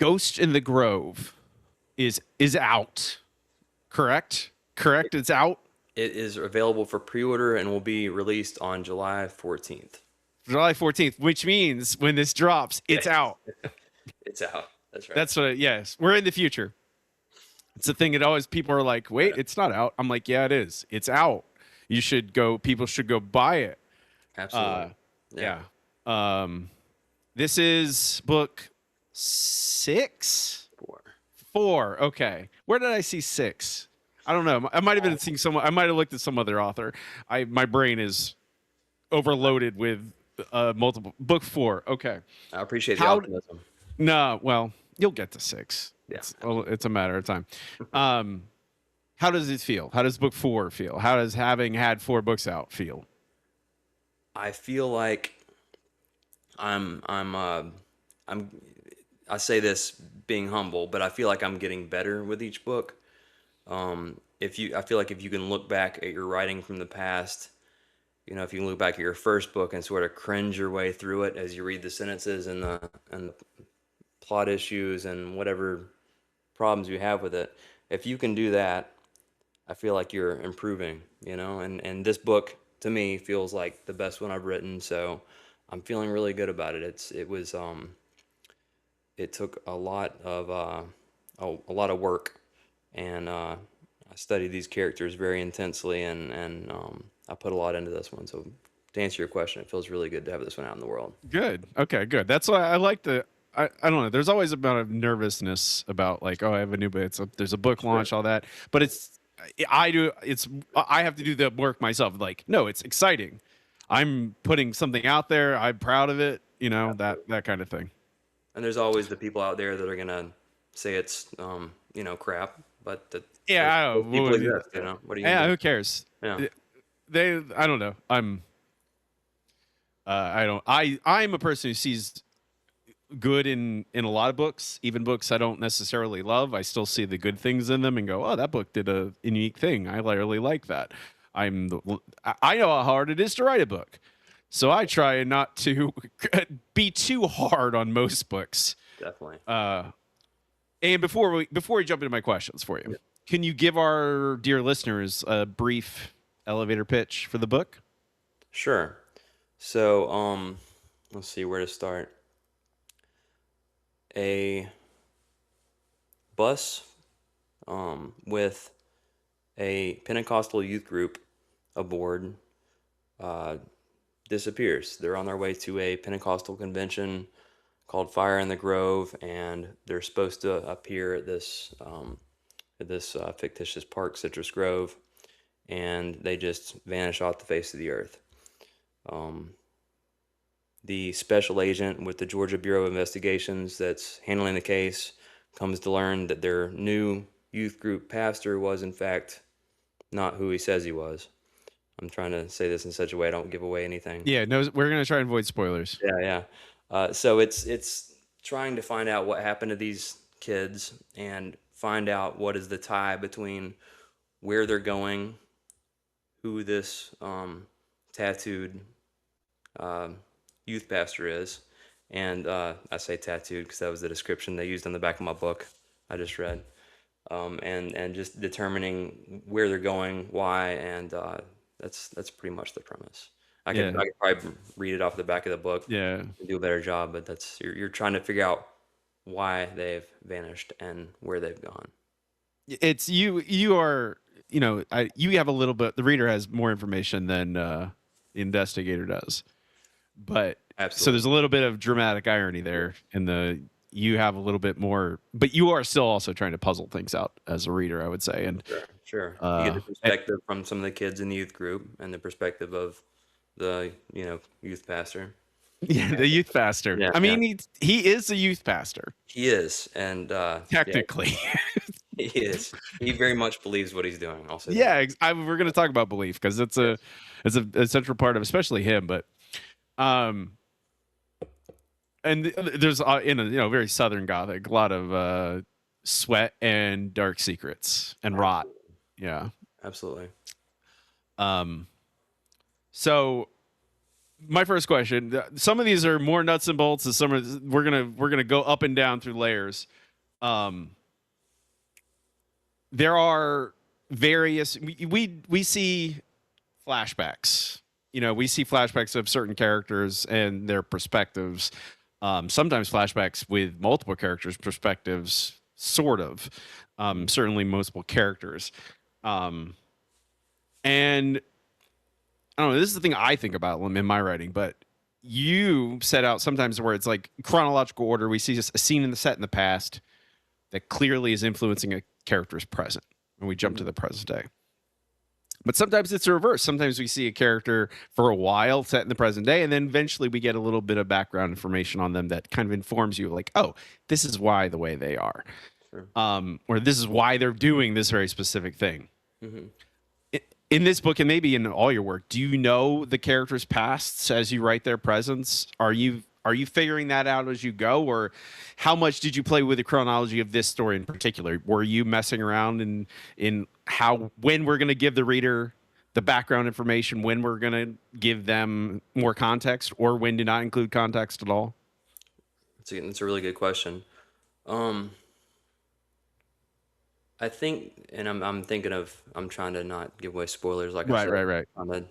Ghost in the Grove is out. Correct? Correct. It's out. It is available for pre-order and will be released on July 14th. July 14th, which means when this drops, it's out. It's out. That's right. That's what. Yes, we're in the future. It's the thing that always people are like, wait, it's not out. I'm like, yeah, it is. It's out. You should go. People should go buy it. Absolutely. Yeah. This is book 6. 4. 4. Okay. Where did I see 6? I don't know. I might have been seeing someone. I might have looked at some other author. My brain is overloaded with multiple. Book 4. Okay. I appreciate the optimism. No, well, you'll get to 6. Yeah. It's a matter of time. How does it feel? How does book 4 feel? How does having had 4 books out feel? I feel like I say this being humble, but I feel like I'm getting better with each book. I feel like if you can look back at your writing from the past, if you can look back at your first book and sort of cringe your way through it as you read the sentences and the plot issues and whatever problems you have with it, if you can do that, I feel like you're improving, and this book to me feels like the best one I've written, so I'm feeling really good about it. It took a lot of work, and I studied these characters very intensely, and I put a lot into this one. So to answer your question, it feels really good to have this one out in the world. Good. Okay, good. That's why I like I don't know. There's always a bit of nervousness about like, oh, I have a new book. There's a book launch, all that. But I have to do the work myself. Like, no, it's exciting. I'm putting something out there. I'm proud of it. That kind of thing. And there's always the people out there that are gonna say it's crap, but yeah, people exist. What do you? Yeah, who cares? Yeah. I don't know. I'm a person who sees good in a lot of books, even books I don't necessarily love. I still see the good things in them and go, oh, that book did a unique thing. I really like that. I know how hard it is to write a book, so I try not to be too hard on most books. Definitely. And before we jump into my questions for you, can you give our dear listeners a brief elevator pitch for the book? Sure. So, let's see where to start. A bus with a Pentecostal youth group aboard disappears. They're on their way to a Pentecostal convention called Fire in the Grove, and they're supposed to appear at this fictitious park, Citrus Grove, and they just vanish off the face of the earth. The special agent with the Georgia Bureau of Investigations that's handling the case comes to learn that their new youth group pastor was in fact not who he says he was. I'm trying to say this in such a way I don't give away anything. Yeah, no, we're gonna try and avoid spoilers. Yeah. So it's trying to find out what happened to these kids and find out what is the tie between where they're going, who this tattooed youth pastor is, and I say tattooed because that was the description they used on the back of my book I just read, and just determining where they're going, why, and that's pretty much the premise. I could probably read it off the back of the book. Yeah, and do a better job, but you're trying to figure out why they've vanished and where they've gone. It's you are you have a little bit. The reader has more information than the investigator does, but Absolutely. So there's a little bit of dramatic irony there you have a little bit more, but you are still also trying to puzzle things out as a reader, I would say. And sure. You get the perspective from some of the kids in the youth group and the perspective of the youth pastor. Yeah, the youth pastor. Yeah, I mean, he is a youth pastor. He is, and technically, he is. He very much believes what he's doing. Also, yeah, we're going to talk about belief because it's a central part of especially him. But and there's in a very Southern Gothic, a lot of sweat and dark secrets and rot. Yeah, absolutely. So my first question. Some of these are more nuts and bolts, and some of we're gonna go up and down through layers. Um, there are various. We see flashbacks. We see flashbacks of certain characters and their perspectives. Sometimes flashbacks with multiple characters' perspectives, sort of. Certainly multiple characters. And I don't know. This is the thing I think about in my writing, but you set out sometimes where it's like chronological order. We see just a scene in the set in the past that clearly is influencing a character's present, and we jump to the present day. But sometimes it's the reverse. Sometimes we see a character for a while set in the present day, and then eventually we get a little bit of background information on them that kind of informs you, like, oh, this is why the way they are, Sure. or this is why they're doing this very specific thing. Hmm. In this book, and maybe in all your work, do you know the characters' pasts as you write their presents? Are you figuring that out as you go, or how much did you play with the chronology of this story in particular? Were you messing around in how when we're going to give the reader the background information, when we're going to give them more context, or when to not include context at all? That's a really good question. Um, I think, and I'm thinking of, I'm trying to not give away spoilers, like I Right, said, right, right. I'm trying to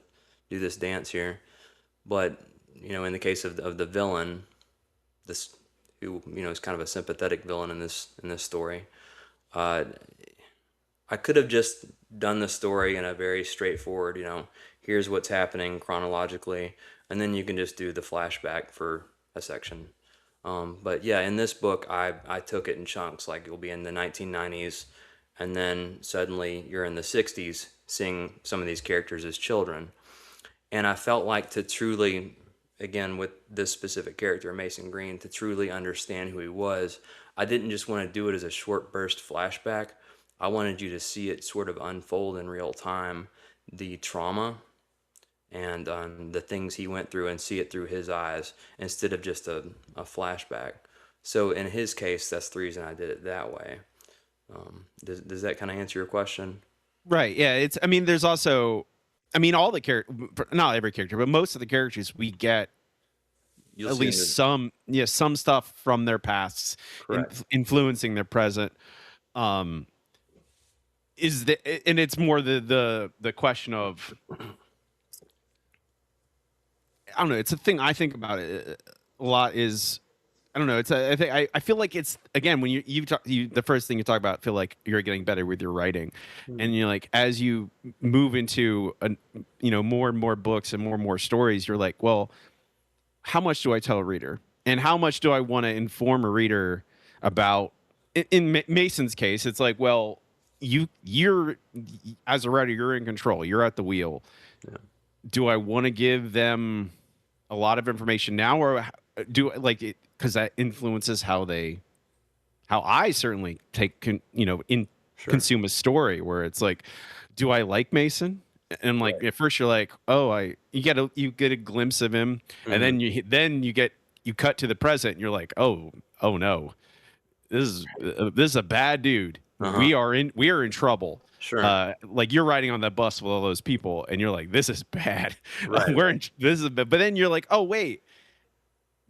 do this dance here. But in the case of the villain, this who is kind of a sympathetic villain in this story. Uh, I could have just done the story in a very straightforward, here's what's happening chronologically, and then you can just do the flashback for a section. But yeah, in this book, I took it in chunks. Like you'll be in the 1990s, and then suddenly you're in the 60s, seeing some of these characters as children. And I felt like to truly, again, with this specific character, Mason Green, to truly understand who he was, I didn't just want to do it as a short burst flashback. I wanted you to see it sort of unfold in real time, the trauma and the things he went through, and see it through his eyes instead of just a flashback. So in his case, that's the reason I did it that way. Does that kind of answer your question? Right. Yeah. I mean, there's also, I mean, all the character, not every character, but most of the characters we get You'll at see in least some stuff from their pasts correct. influencing their present. Um, and it's more the question of, I don't know. It's a thing I think about it a lot. Is I don't know. I think I feel like it's again when the first thing you talk about, feel like you're getting better with your writing, Mm. and you're like as you move into more and more books and more stories, you're like, well, how much do I tell a reader, and how much do I want to inform a reader about? In Mason's case, it's like, well, you're as a writer, you're in control. You're at the wheel. Yeah. Do I want to give them a lot of information now, or do like it because that influences how I certainly Sure. consume a story where it's like, do I like Mason? And like Right. at first you're like, oh, you get a glimpse of him, and Hmm. you cut to the present, and you're like, oh no, this is a bad dude. Uh-huh. We are in trouble. Sure. Like you're riding on that bus with all those people, and you're like, this is bad. Right. We're in, this is, but then you're like, oh wait,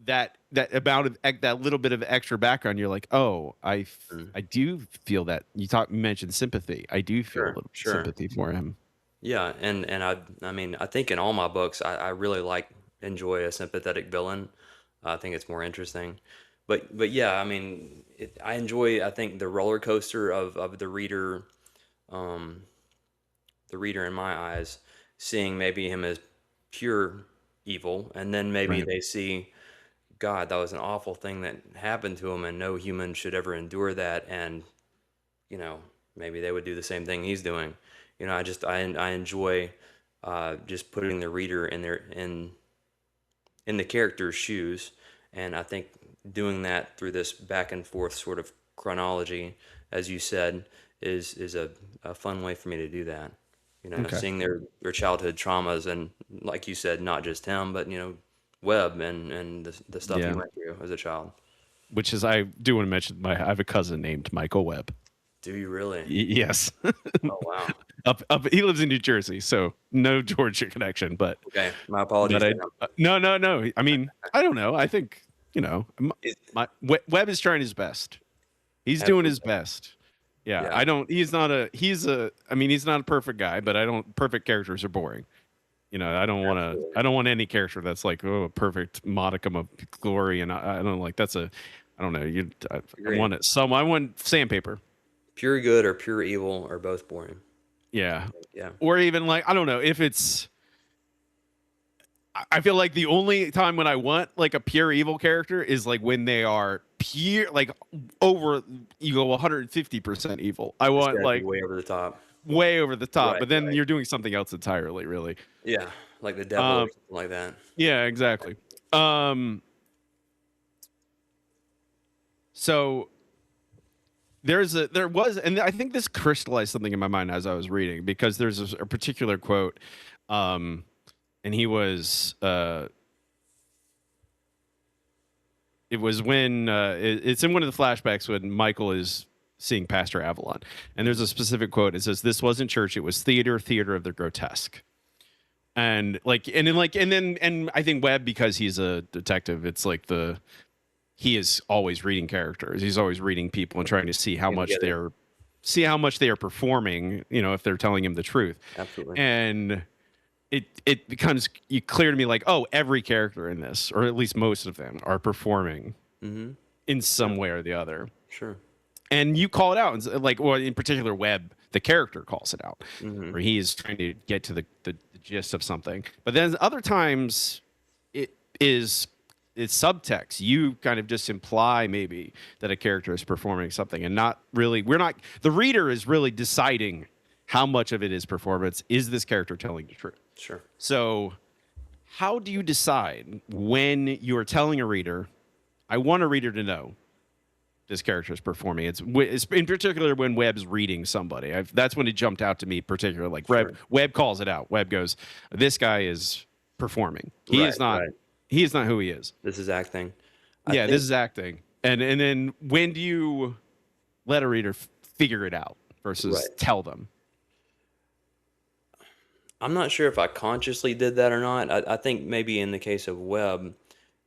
that little bit of extra background, you're like, oh, Mm. I do feel that you mentioned sympathy. I do feel a Sure. little Sure. sympathy for him. Yeah, and I mean I think in all my books I really enjoy a sympathetic villain. I think it's more interesting. But yeah, I mean I enjoy, I think, the roller coaster of um the reader in my eyes, seeing maybe him as pure evil, and then maybe Right. they see, God, that was an awful thing that happened to him and no human should ever endure that, and you know, maybe they would do the same thing he's doing. I enjoy just putting the reader in the character's shoes, and I think doing that through this back and forth sort of chronology, as you said, is a fun way for me to do that. Okay. Seeing their childhood traumas, and like you said, not just him, but Webb and the stuff he Yeah. went through as a child. Which is, I do want to mention, I have a cousin named Michael Webb. Do you really? Yes. Oh, wow. Up he lives in New Jersey, so no Georgia connection, Okay, my but apologies I then. no. I mean, I don't know. I think, It Webb is trying his best. He's doing his absolutely. best. Yeah, Yeah, I don't I mean, he's not a perfect guy, but I don't perfect characters are boring. absolutely. I don't want any character that's like, oh, a perfect modicum of glory, and I don't like that's a I don't know. Agree. I want sandpaper. Pure good or pure evil are both boring. Yeah. Yeah. Or even like, I don't know if it's I feel like the only time when I want like a pure evil character is like when they are pure, like over, you go 150% evil. I It's want gotta be like way over the top. way over the top, Right, but then right. you're doing something else entirely, really. Yeah, like the devil or Um, something like that. yeah, exactly. Um, so there was, and I think this crystallized something in my mind as I was reading, because there's a particular quote, um, and it was when it's in one of the flashbacks when Michael is seeing Pastor Avalon, and there's Mhm. a specific quote. It says, "This wasn't church; it was theater, theater of the grotesque." And I think Webb, because he's a detective, it's like he is always reading characters. He's always reading people and trying to Putting it together. see how much they are performing. If they're telling him the truth, Absolutely. and it becomes clear to me like, oh, every character in this, or at least most of them, are performing Mhm. in Yeah, some way or the other. sure. And you call it out, and like, well, in particular, Webb, the character calls it out, Mhm. where he is trying to get to the gist of something. But then other times, it is it's subtext. You kind of just imply maybe that a character is performing something, and not really. We're not. The reader is really deciding how much of it is performance. Is this character telling the truth? Sure. So, how do you decide when you are telling a reader, I want a reader to know this character is performing? It's in particular when Webb's reading somebody. That's when it jumped out to me, particularly. Like Sure. Webb calls it out. Webb goes, "This guy is performing. Right, right. He is not who he is." This is acting. I Yeah, this think is acting. And then when do you let a reader figure it out versus right. tell them? I'm not sure if I consciously did that or not. I think maybe in the case of Webb,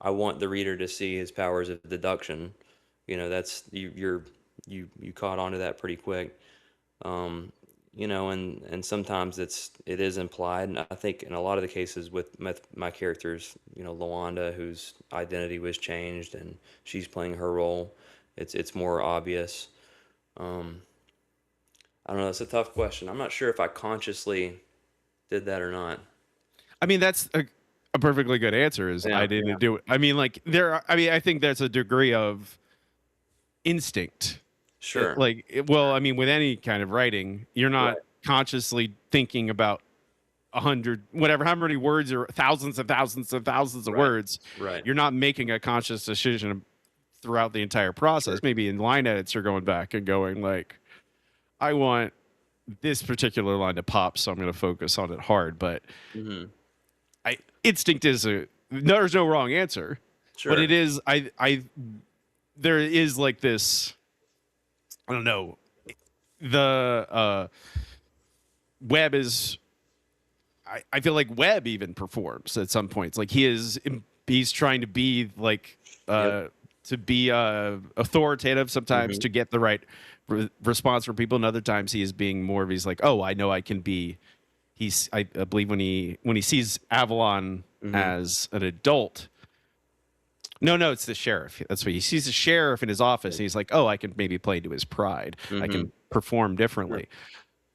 I want the reader to see his powers of deduction. That's you caught on to that pretty quick. Um, and sometimes it is implied. And I think in a lot of the cases with my characters, Lawanda, whose identity was changed and she's playing her role, it's more obvious. Um, I don't know. That's a tough question. I'm not sure if I consciously did that or not. I mean, that's a perfectly good answer. Is Yeah, I yeah, didn't do it. I mean, like I mean, I think there's a degree of instinct. sure, Well, I mean, with any kind of writing, you're not right, consciously thinking about 100, whatever, how many words, or thousands and thousands and thousands of right, words. right, You're not making a conscious decision throughout the entire process. sure, Maybe in line edits, you're going back and going like, I want this particular line to pop, so I'm going to focus on it hard. But hmm instinct is there's no wrong answer, but sure, it is, there is like this, I don't know, the Webb is, I feel like Webb even performs at some points. Like he's trying to be like yep, authoritative sometimes hmm to get the right response from people, and other times he is being more of, he's like, oh, I know I can be. I believe when he sees Avalon hmm as an adult. No, it's the sheriff. That's what he sees, the sheriff in his office, and he's like, oh, I can maybe play to his pride. I hmm can perform sure. differently.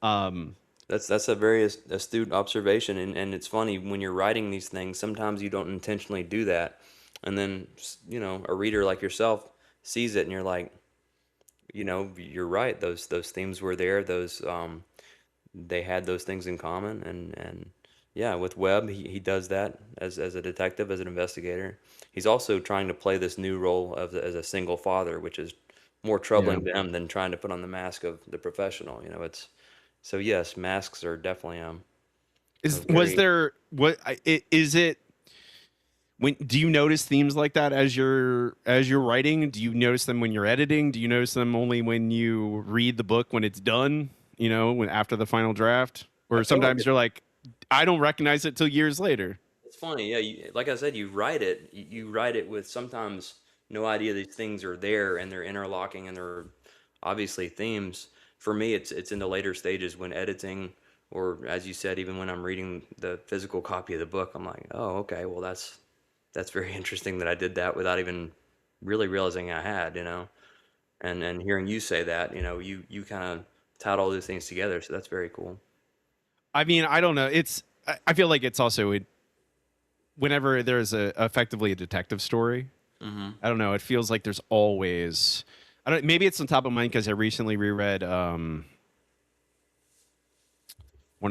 Um, That's a very astute observation, and it's funny when you're writing these things. Sometimes you don't intentionally do that, and then a reader like yourself sees it, and you're like, you're right. Those themes were there. Those they had those things in common, and yeah, with Webb, he does that as a detective, as an investigator. He's also trying to play this new role as a single father, which is more yeah. troubling to him than trying to put on the mask of the professional. It's so yes, masks are definitely a Was very there, what is it? When do you notice themes like that as you're writing? Do you notice them when you're editing? Do you notice them only when you read the book when it's done? You know, when after the final draft, I or feel like sometimes you're like, I don't recognize it till years later. it's funny, yeah. Like I said, you write it. You write it with sometimes no idea these things are there and they're interlocking and they're obviously themes. For me, it's in the later stages when editing, or as you said, even when I'm reading the physical copy of the book, I'm like, oh, okay, well that's very interesting that I did that without even really realizing I had, and hearing you say that, you kind of tied all those things together, so that's very cool. I mean, I don't know. I feel like it's also whenever there's effectively a detective story. Mm-hmm. I don't know. It feels like there's always. I don't. Maybe it's on top of mind because I recently reread one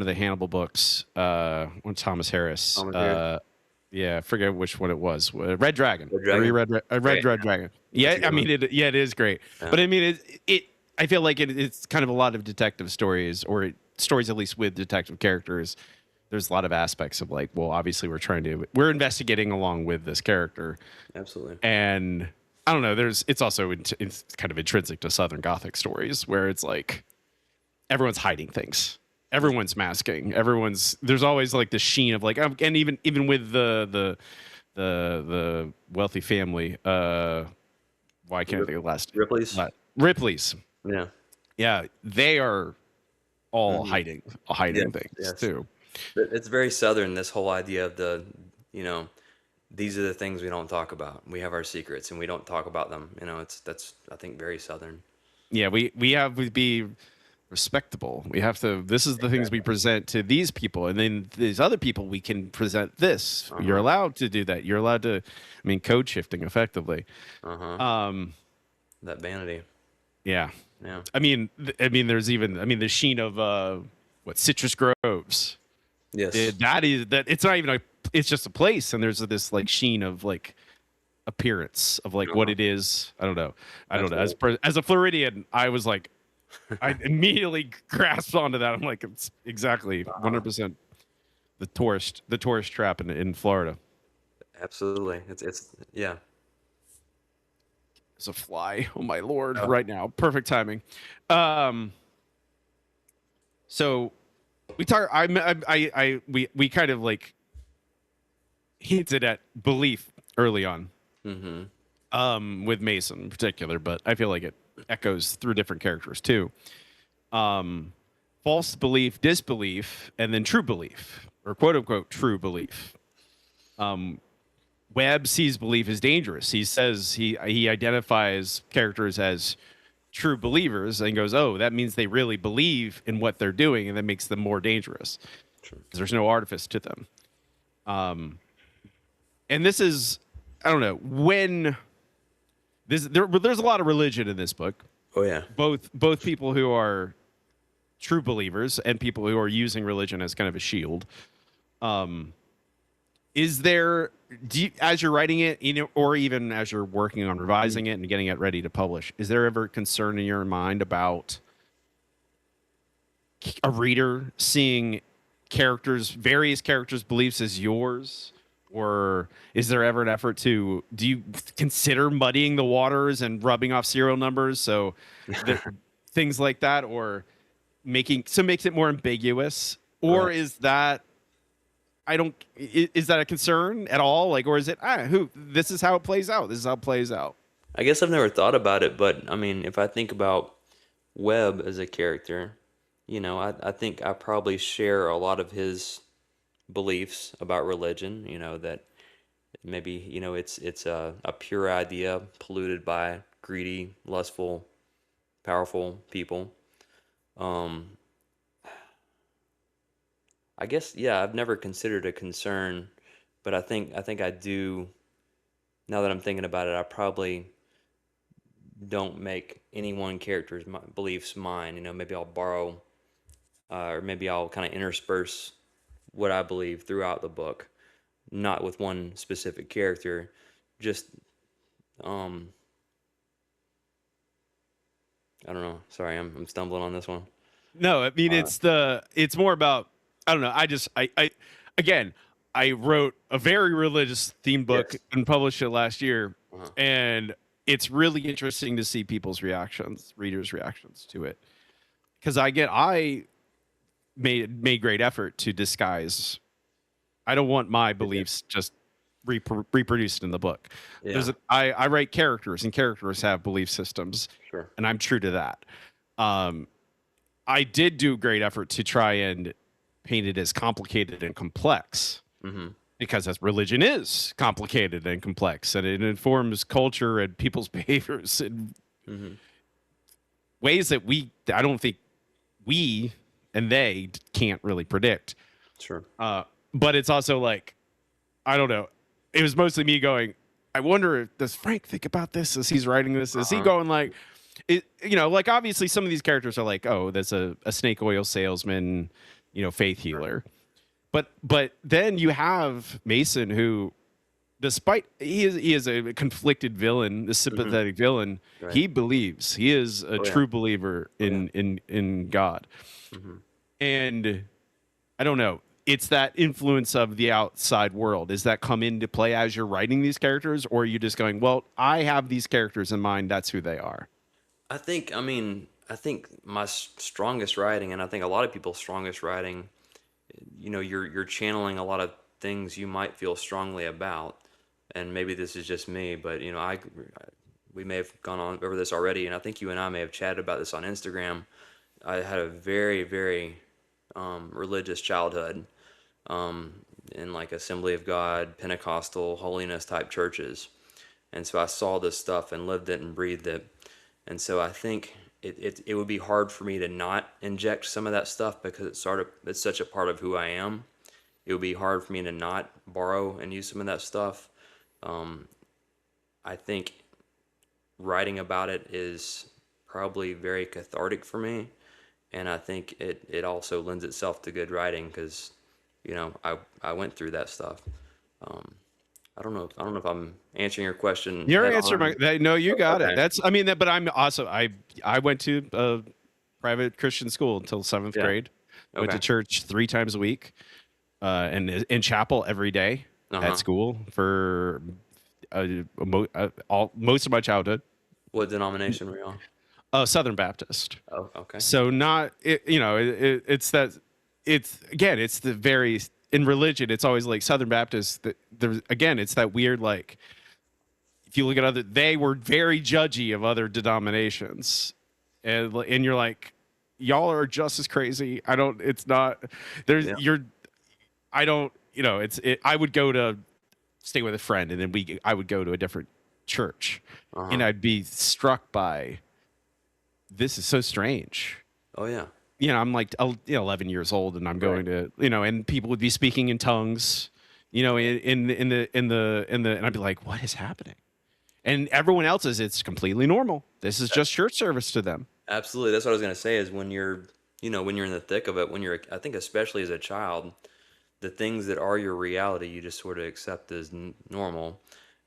of the Hannibal books, one Thomas Harris. Thomas Harris, Yeah, I forget which one it was. Red Dragon. Red I Dragon, reread. I read great. Red Dragon. That's Yeah, a I good one. mean, it is great. Yeah, But I mean, it. I feel like it's kind of a lot of detective stories, or stories at least with detective characters. There's a lot of aspects of like, well, obviously we're investigating along with this character, absolutely. and I don't know. It's also it's kind of intrinsic to Southern Gothic stories where it's like everyone's hiding things. Everyone's masking. There's always like the sheen of like, and even with the wealthy family. Why can't I think of the last Ripley's. Ripley's? Yeah. Yeah, they are all Hmm. hiding Yes. things Yes. too. It's very Southern, this whole idea of you know, these are the things we don't talk about. We have our secrets and we don't talk about them. That's, I think, very Southern. Yeah, we have to be respectable. We have to. This is the things we Exactly. present to these people, and then these other people we can present this. You're Uh-huh. allowed to do that. You're allowed to. I mean, code shifting effectively. Uh-huh. Um, That vanity. yeah. Yeah. There's even. I mean, the sheen of what Citrus Groves. Yes. That is that. It's not even a. It's just a place, and there's this like sheen of like appearance of like what Uh-huh. it is. I don't know. I don't know. Absolutely. As a Floridian, I was like, I immediately grasped onto that. I'm like, it's exactly Uh-huh. 100% the tourist trap in Florida. Absolutely. It's yeah. It's a fly. Oh my lord! Oh, Right now, perfect timing. Um, so we talk. We kind of like hinted at belief early on. mm-hmm. With Mason in particular, but I feel like it echoes through different characters too. Um, false belief, disbelief, and then true belief, or quote unquote true belief. Um, Webb sees belief as dangerous. He says he identifies characters as true believers and goes, "Oh, that means they really believe in what they're doing, and that makes them more dangerous Sure. because there's no artifice to them." And this is, I don't know, when there's a lot of religion in this book. Oh yeah. Both people who are true believers and people who are using religion as kind of a shield. Is there, as you're writing it, or even as you're working on Mm. revising it and getting it ready to publish, is there ever concern in your mind about a reader seeing various characters' beliefs as yours? Or is there ever an effort do you consider muddying the waters and rubbing off serial numbers so that things like that, or makes it more ambiguous? Or Right. is that is that a concern at all? Like, or is it this is how it plays out. This is how it plays out. I guess I've never thought about it, but I mean, if I think about Webb as a character, I think I probably share a lot of his beliefs about religion, that maybe, it's a pure idea polluted by greedy, lustful, powerful people. Um, I guess, yeah, I've never considered a concern, but I think I do. Now that I'm thinking about it, I probably don't make any one character's beliefs mine. Maybe I'll borrow, or maybe I'll kind of intersperse what I believe throughout the book, not with one specific character. Just, um, I don't know. Sorry, I'm stumbling on this one. No, I mean Uh, it's more about, I don't know. I just I again. I wrote a very religious theme book Yes. and published it last year, Uh-huh. and it's really interesting to see people's reactions, readers' reactions to it, because I made great effort to disguise. I don't want my Yeah. beliefs just reproduced in the book. Yeah. I write characters, and characters have belief systems, Sure. and I'm true to that. Um, I did do great effort to try and paint it as complicated and complex Mm-hmm. because as religion is complicated and complex, and it informs culture and people's behaviors in Mm-hmm. ways that I don't think we and they can't really predict. Sure. But it's also like, I don't know. It was mostly me going, I wonder if does Frank think about this as he's writing this? Is he Uh-huh. going like, like obviously some of these characters are like, oh, there's a snake oil salesman, faith Sure. healer. But then you have Mason, who, despite he is a conflicted villain, a Mm-hmm. sympathetic villain, Right. he believes he is a Oh yeah. true believer Oh yeah. in God. Mm-hmm. And I don't know. It's that influence of the outside world. Does that come into play as you're writing these characters, or are you just going, well, I have these characters in mind. That's who they are. I think my strongest writing, and I think a lot of people's strongest writing, you're channeling a lot of things you might feel strongly about, and maybe this is just me, but we may have gone on over this already, and I think you and I may have chatted about this on Instagram. I had a very, very religious childhood, um, in like Assembly of God, Pentecostal, holiness type churches. And so I saw this stuff and lived it and breathed it. And so I think it would be hard for me to not inject some of that stuff because it's such a part of who I am. It would be hard for me to not borrow and use some of that stuff. Um, I think writing about it is probably very cathartic for me, and I think it also lends itself to good writing because I went through that stuff. Um, I don't know if I'm answering your question Your head answer, on. no, you got it. Okay. That's, I mean, but I'm also, I went to a private Christian school until seventh Yeah. grade. Went to Okay. church 3 times a week, and in chapel every day at Uh-huh. school for most of my childhood. What denomination were you on? Southern Baptist. Oh, okay. So not, it's that, it's again, it's the very, in religion, it's always like Southern Baptist. There's again, it's that weird, like, if you look at they were very judgy of other denominations, and you're like, y'all are just as crazy. I don't. It's not. There's Yeah. you're. I don't. I would go to stay with a friend, and then I would go to a different church, and Uh-huh. I'd be struck by, this is so strange. Oh yeah. I'm like 11 years old, and I'm Right. going to, and people would be speaking in tongues, and I'd be like, what is happening? And everyone else's, it's completely normal. This is just church service to them. Absolutely. That's what I was gonna say is when you're in the thick of it, I think especially as a child, the things that are your reality, you just sort of accept as normal.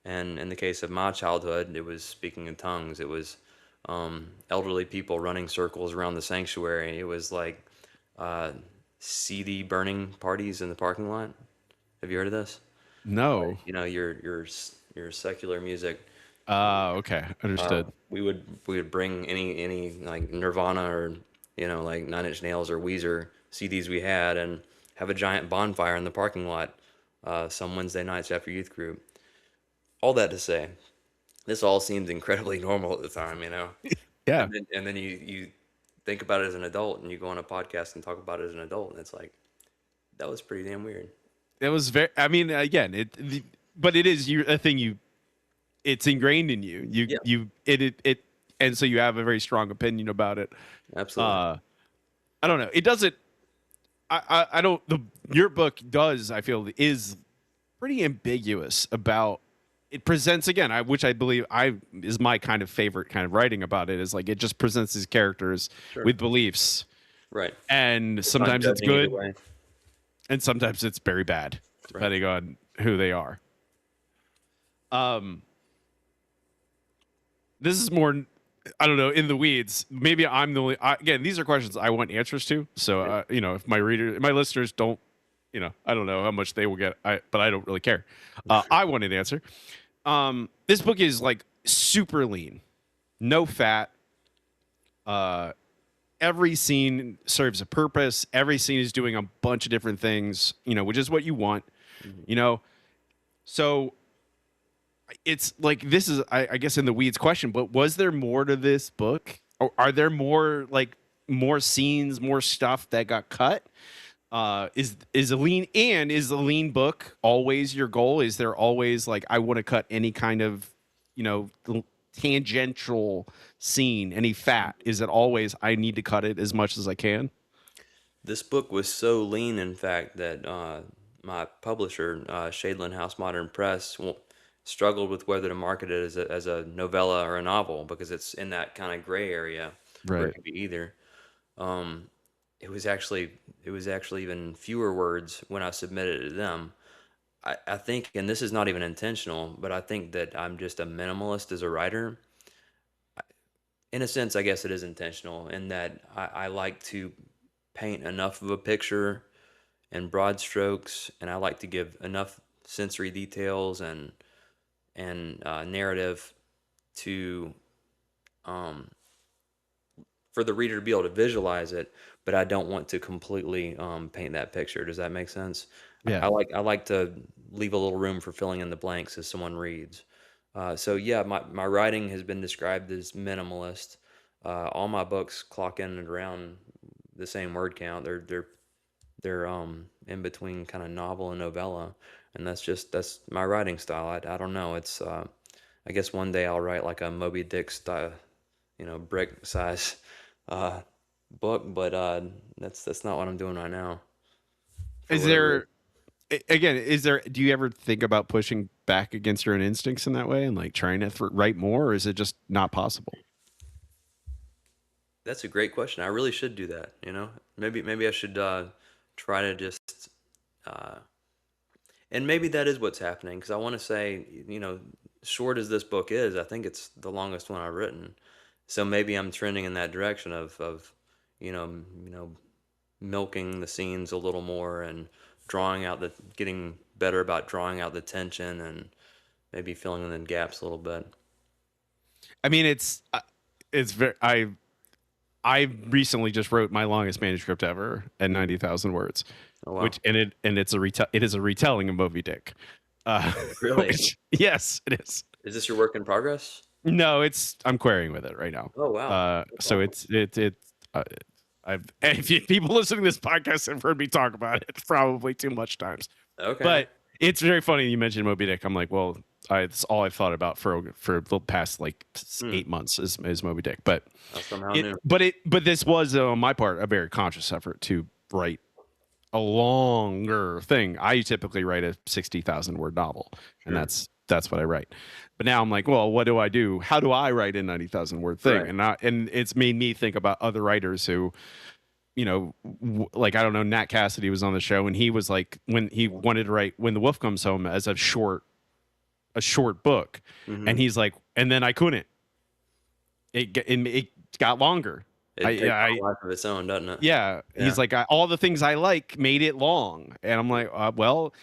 And in the case of my childhood, it was speaking in tongues. It was elderly people running circles around the sanctuary. It was like uh, CD burning parties in the parking lot. Have you heard of this? No. Your secular music. Okay. Understood. We would bring any like Nirvana or like Nine Inch Nails or Weezer CDs we had and have a giant bonfire in the parking lot some Wednesday nights after youth group. All that to say, this all seems incredibly normal at the time. Yeah. And then you think about it as an adult and you go on a podcast and talk about it as an adult and it's like that was pretty damn weird. It was very, I mean, again, but it is a thing it's ingrained in you. Yeah, And so you have a very strong opinion about it. absolutely. Uh, I don't know. It doesn't, I don't, your book does, I feel, is pretty ambiguous about, it presents again, which I believe is my kind of favorite kind of writing about it, is like it just presents these characters Sure. with beliefs, Right. and It's not sometimes it's judging either good way. and sometimes it's very bad, Right. depending on who they are. This is more, I don't know, in the weeds. Maybe I'm the only. Again, these are questions I want answers to. So, Right. if my listeners don't I don't know how much they will get, but I don't really care. I want an answer. This book is like super lean, no fat. Uh, every scene serves a purpose. Every scene is doing a bunch of different things, which is what you want, Mhm. you know. So it's like this is, I guess, in the weeds question. But was there more to this book? Or are there more scenes, more stuff that got cut? Is the lean book always your goal? Is there always like I want to cut any kind of tangential scene, any fat? Is it always I need to cut it as much as I can? This book was so lean, in fact, that my publisher, Shadeland House Modern Press, struggled with whether to market it as a novella or a novel because it's in that kind of gray area where it Right. could be either. Um, it was actually even fewer words when I submitted it to them. I think, and this is not even intentional, but I think that I'm just a minimalist as a writer. In a sense, I guess it is intentional in that I like to paint enough of a picture in broad strokes, and I like to give enough sensory details and narrative to um, for the reader to be able to visualize it, but I don't want to completely paint that picture. Does that make sense? Yeah. I like to leave a little room for filling in the blanks as someone reads. So yeah, my writing has been described as minimalist. All my books clock in and around the same word count. They're in between kind of novel and novella, and that's my writing style. I don't know. It's I guess one day I'll write like a Moby Dick style, brick size uh, book, but that's not what I'm doing right now for Is whatever reason. there again? Is there? Do you ever think about pushing back against your own instincts in that way and like trying to write more, or is it just not possible? That's a great question. I really should do that. Maybe I should try to just uh, and maybe that is what's happening because I want to say, short as this book is, I think it's the longest one I've written. So maybe I'm trending in that direction of milking the scenes a little more and getting better about drawing out the tension and maybe filling in the gaps a little bit. I mean, it's very. I recently just wrote my longest manuscript ever at Mhm. 90,000 words, Oh wow, which it is a retelling of Moby Dick. Uh, really? which yes, it is. Is this your work in progress? No, I'm querying with it right now. Oh wow, that's So awesome. uh, if people listening to this podcast have heard me talk about it probably too much times, Okay. but it's very funny you mentioned Moby Dick. I'm like, well, it's all I've thought about for the past like Hmm. 8 months is Moby Dick. But I somehow knew. but this was on my part a very conscious effort to write a longer thing. I typically write a 60,000 word novel, and Sure. that's what I write. But now I'm like, well, what do I do? How do I write a 90,000 word thing? Right. And it's made me think about other writers who, like I don't know, Nat Cassidy was on the show, and he was like, when he wanted to write When the Wolf Comes Home as a short book, and Mm-hmm. he's like, and then I couldn't. It got longer. It takes on a life of its own, doesn't it? Yeah, he's Yeah. like, all the things I like made it long, and I'm like, well,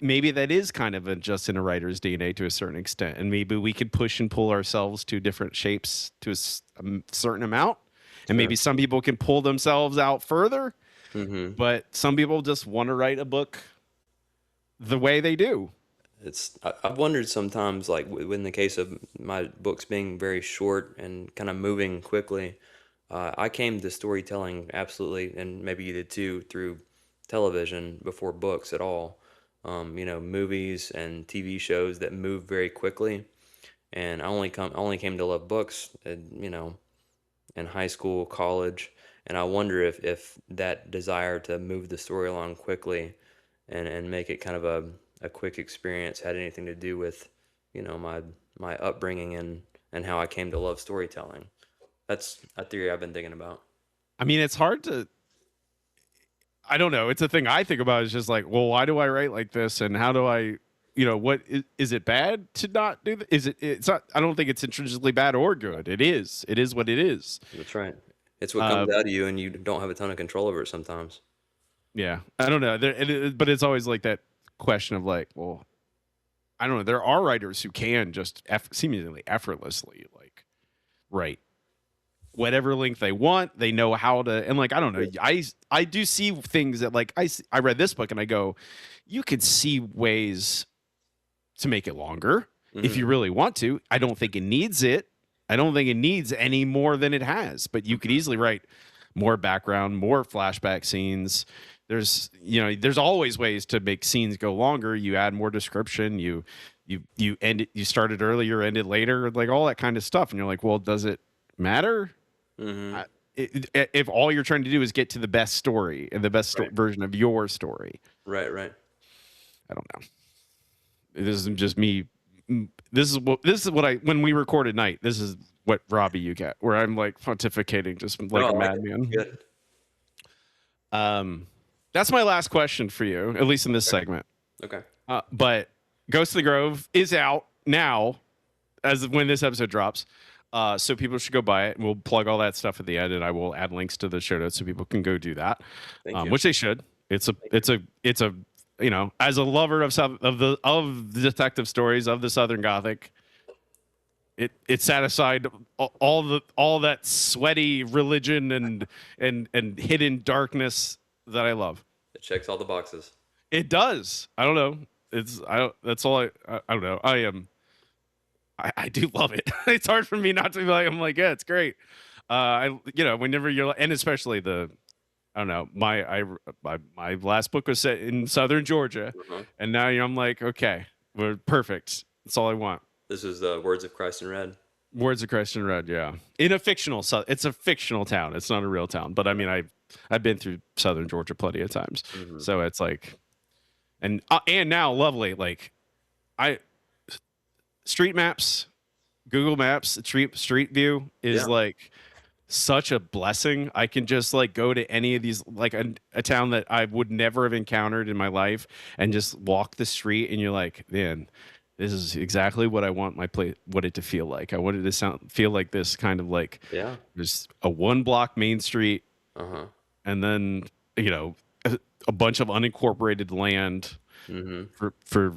maybe that is kind of just in a writer's DNA to a certain extent, and maybe we could push and pull ourselves to different shapes to a certain amount, and maybe Sure. some people can pull themselves out further, Mm-hmm. but some people just want to write a book the way they do. I've wondered sometimes, like in the case of my books being very short and kind of moving quickly, I came to storytelling absolutely, and maybe you did too, through television before books at all. Movies and TV shows that move very quickly, and I only came to love books, in high school, college, and I wonder if that desire to move the story along quickly and make it kind of a quick experience had anything to do with, my upbringing and how I came to love storytelling. That's a theory I've been thinking about. I mean, it's hard to. I don't know. It's a thing I think about. Is just like, well, why do I write like this, and how do I, what is it bad to not do that? Is it? It's not. I don't think it's intrinsically bad or good. It is. It is what it is. That's right. It's what Uh, comes out of you, and you don't have a ton of control over it sometimes. Yeah, I don't know. But it's always like that question of like, well, I don't know. There are writers who can just seemingly effortlessly like write whatever length they want. They know how to, and like I don't know. Sure. I do see things that like I read this book and I go, you could see ways to make it longer if Hmm. you really want to. I don't think it needs it. I don't think it needs any more than it has, but you could easily write more background, more flashback scenes. There's always ways to make scenes go longer. You add more description, you end it, you started earlier, ended later, like all that kind of stuff. And you're like, well, does it matter? Hmm. I, if all you're trying to do is get to the best story and the best Right. version of your story, Right. Right. I don't know. This isn't just me. This is what I when we record at night. This is what Robbie you get, where I'm like pontificating, just No, like I a like it. madman. Good. Um, that's my last question for you, at least in this segment. Okay. But Ghost of the Grove is out now, as of when this episode drops. So people should go buy it. And we'll plug all that stuff at the end, and I will add links to the show notes so people can go do that, Thank you. which they should. It's a as a lover of the detective stories of the Southern Gothic, it set aside all that sweaty religion and hidden darkness that I love. It checks all the boxes. It does. I don't know. It's I don't. That's all I don't know. I do love it. It's hard for me not to be like. I'm like, yeah, it's great. Whenever you're and especially I don't know. My last book was set in Southern Georgia, Uh-huh. and now I'm like, okay, we're perfect. That's all I want. This is the Words of Christ in Red. Words of Christ in Red, yeah. In a fictional, it's a fictional town. It's not a real town, but I mean, I've been through Southern Georgia plenty of times, Hmm. so it's like, and now lovely. Like, I street maps, Google Maps, street view is Yeah. like such a blessing. I can just like go to any of these, like a town that I would never have encountered in my life, and just walk the street, and you're like, man, this is exactly what I want what it to feel like. I wanted to feel like this kind of like Yeah. there's a one block main street, Uh-huh. and then you know a bunch of unincorporated land Hmm. for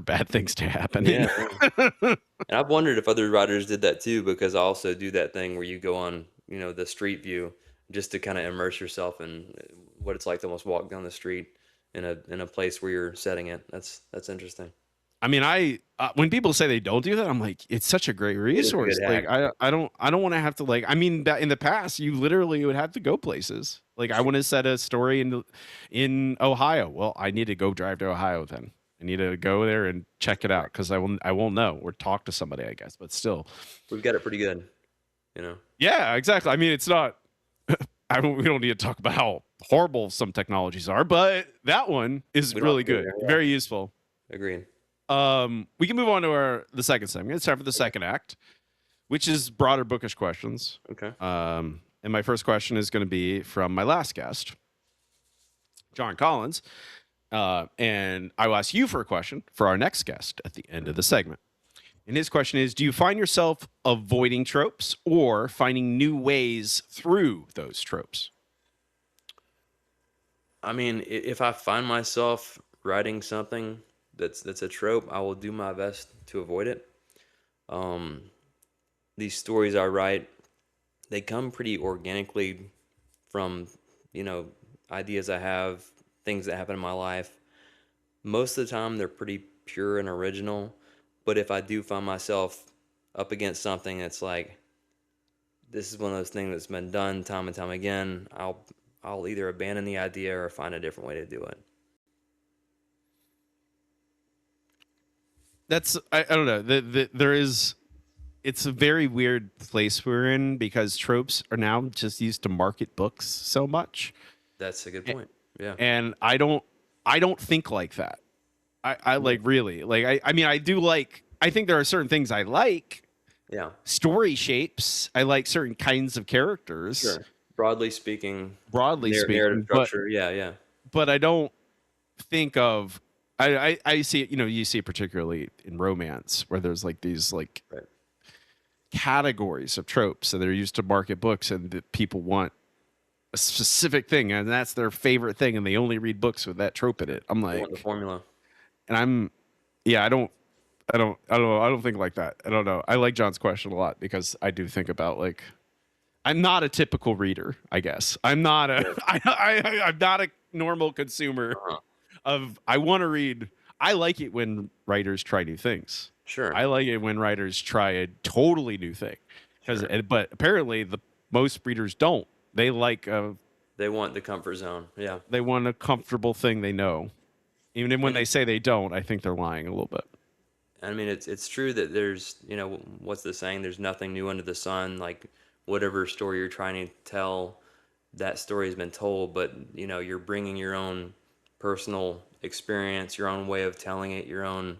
bad things to happen. Yeah. Yeah. And I've wondered if other writers did that too, because I also do that thing where you go on, the street view just to kind of immerse yourself in what it's like to almost walk down the street in a place where you're setting it. That's interesting. I mean, when people say they don't do that, I'm like, it's such a great It is a resource. good Like, hack. I don't want to have to like. I mean, that in the past, you literally would have to go places. Like, I want to set a story in Ohio. Well, I need to go drive to Ohio then. I need to go there and check it out because I won't know or talk to somebody, I guess. But still, We've got it pretty good, you know. yeah, exactly. I mean, it's not. We don't need to talk about how horrible some technologies are, but that one is We don't have really to go good, there. Yeah. very useful. Agreed. We can move on to the second segment. It's time for the second act, which is broader bookish questions. Okay. And my first question is going to be from my last guest, John Collins. And I will ask you for a question for our next guest at the end of the segment. And his question is, do you find yourself avoiding tropes or finding new ways through those tropes? I mean, if I find myself writing something that's a trope, I will do my best to avoid it. Um, these stories I write, they come pretty organically from, you know, ideas I have, things that happen in my life. Most of the time, they're pretty pure and original. But if I do find myself up against something that's like, this is one of those things that's been done time and time again, I'll either abandon the idea or find a different way to do it. I don't know. It's a very weird place we're in because tropes are now just used to market books so much. That's a good point. Yeah. And I don't think like that. I like really like I mean I think there are certain things I like, Yeah. story shapes. I like certain kinds of characters, Sure. Broadly speaking, broadly narrative speaking, but structure. Yeah. Yeah. I don't think of I see it, you see it particularly in romance where there's like these like Right. categories of tropes and they're used to market books and that people want a specific thing and that's their favorite thing and they only read books with that trope in it. I'm They want the like, formula. and I'm, yeah, I don't think like that. I don't know. I like John's question a lot because I do think about like, I'm not a typical reader, I guess. I'm not a, Sure. I'm not a normal consumer Uh-huh. of, I want to read. I like it when writers try new things. Sure. I like it when writers try a totally new thing because, Sure. but apparently the most readers don't. They like a, They want the comfort zone. Yeah. they want a comfortable thing they know. Even when And they say they don't, I think they're lying a little bit. I mean, it's true that there's, what's the saying? There's nothing new under the sun. Like whatever story you're trying to tell, that story has been told, but you're bringing your own personal experience, your own way of telling it, your own,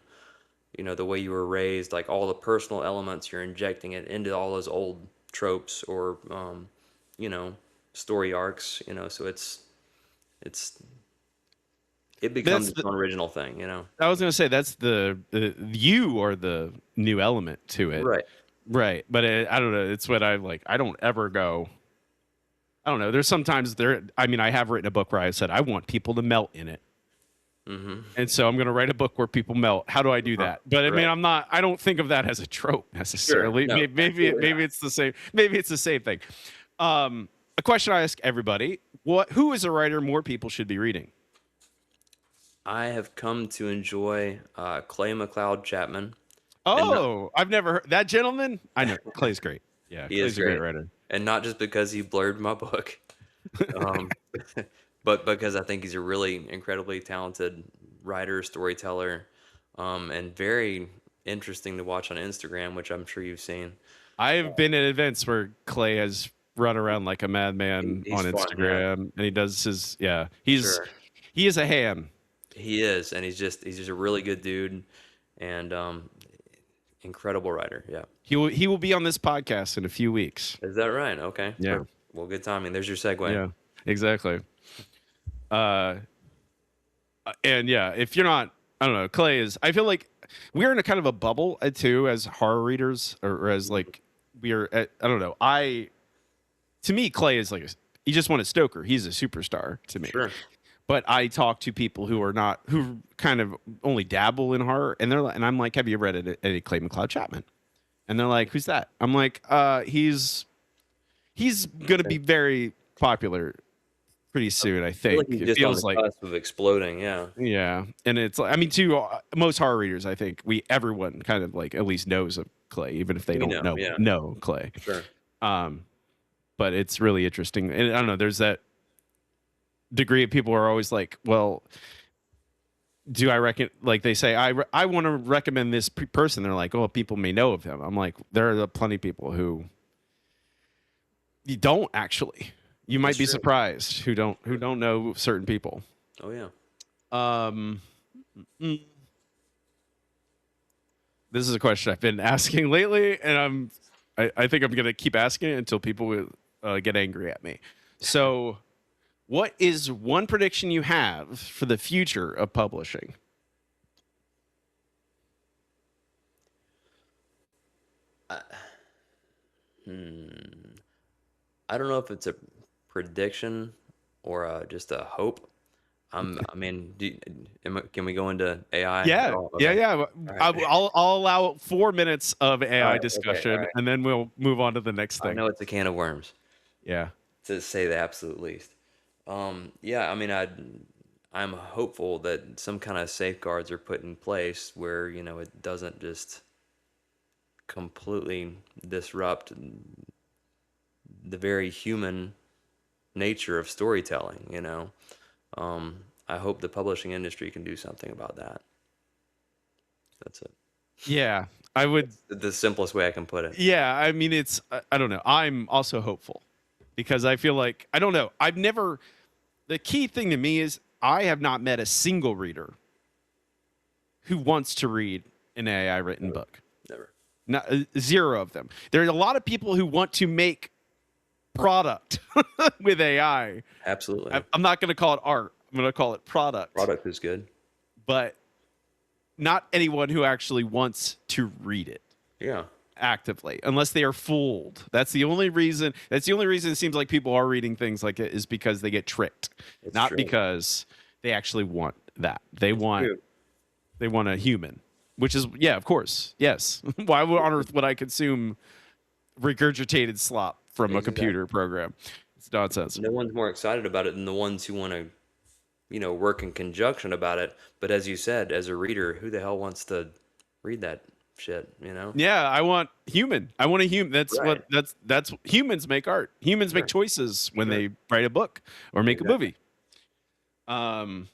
the way you were raised, like all the personal elements, you're injecting it into all those old tropes or, you know, story arcs, so it's, it becomes That's its the, own original thing, I was gonna say that's the you are the new element to it, Right. right? But I don't know. It's what I like. I don't ever go. I don't know. There's sometimes there. I mean, I have written a book where I said I want people to melt in it, Mm-hmm. and so I'm gonna write a book where people melt. How do I do that? But I mean, Right. I'm not. I don't think of that as a trope Sure. necessarily. No, absolutely Maybe not. it's the same. Maybe it's the same thing. A question I ask everybody: Who is a writer more people should be reading? I have come to enjoy Clay McLeod Chapman, and not, Oh, I've never heard that gentleman. I know Clay's great. Yeah, he is Clay's a great great, writer. and not just because he blurred my book, um, but because I think he's a really incredibly talented writer, storyteller, and very interesting to watch on Instagram, which I'm sure you've seen. I've been at events where Clay has run around like a madman He's on fun, yeah, Instagram, and he does his yeah. sure. He is a ham. He is, and he's just a really good dude, and incredible writer. Yeah, He will be on this podcast in a few weeks. is that right? Okay, Yeah, perfect. Well, good timing. There's your segue. yeah, exactly. Uh, and yeah, if you're not, I don't know. Clay is. I feel like we're in a kind of a bubble too as horror readers, or as like we are. I don't know. To me, Clay is like he just won a Stoker. He's a superstar to me. Sure. But I talk to people who are not, who kind of only dabble in horror, and and I'm like, have you read any Clay McLeod Chapman? And they're like, who's that? I'm like, he's gonna be very popular pretty soon, I I feel like think. he's It just on feels the like, cusp of exploding. Yeah, yeah, and it's like, I mean, too, most horror readers, I think everyone kind of like at least knows of Clay, even if they we don't know. Yeah, know Clay. sure. Um, but it's really interesting, and I don't know. There's that degree of people who are always like, well, do I reckon, like they say, I want to recommend this person. They're like, oh, people may know of him. I'm like, there are plenty of people who you don't actually. You might That's be true. surprised who don't know certain people. Oh yeah. Um, this is a question I've been asking lately, and I think I'm gonna keep asking it until people will, get angry at me. So, what is one prediction you have for the future of publishing? I don't know if it's a prediction or just a hope. I mean, can we go into AI at Yeah, all? yeah, Okay. yeah. All right. I'll allow 4 minutes of All AI right. Okay. All discussion, right. and then we'll move on to the next I thing. know it's a can of worms, Yeah. to say the absolute least. Yeah. I mean, I'm hopeful that some kind of safeguards are put in place where it doesn't just completely disrupt the very human nature of storytelling. I hope the publishing industry can do something about that. That's it. Yeah, I would. The simplest way I can put it. Yeah, I mean, it's. I don't know. I'm also hopeful because I feel like I don't know. I've never. The key thing to me is I have not met a single reader who wants to read an AI written Never. book. Never. Not zero of them. There are a lot of people who want to make product with AI. Absolutely. I'm not going to call it art. I'm going to call it product. Product is good. But not anyone who actually wants to read it. Yeah. actively unless they are fooled. That's the only reason. That's the only reason it seems like people are reading things like it is because they get tricked, It's not true. because they actually want that. It's true. They want a human, which is yeah, of course, yes. Why on earth would I consume regurgitated slop from a Exactly. computer program? It's nonsense. No one's more excited about it than the ones who want to, work in conjunction about it. But as you said, as a reader, who the hell wants to read that shit, Yeah, I want human. I want a human. Right. That's humans make art. Humans make Sure. choices when Sure. they write a book or make a Exactly. movie. Um,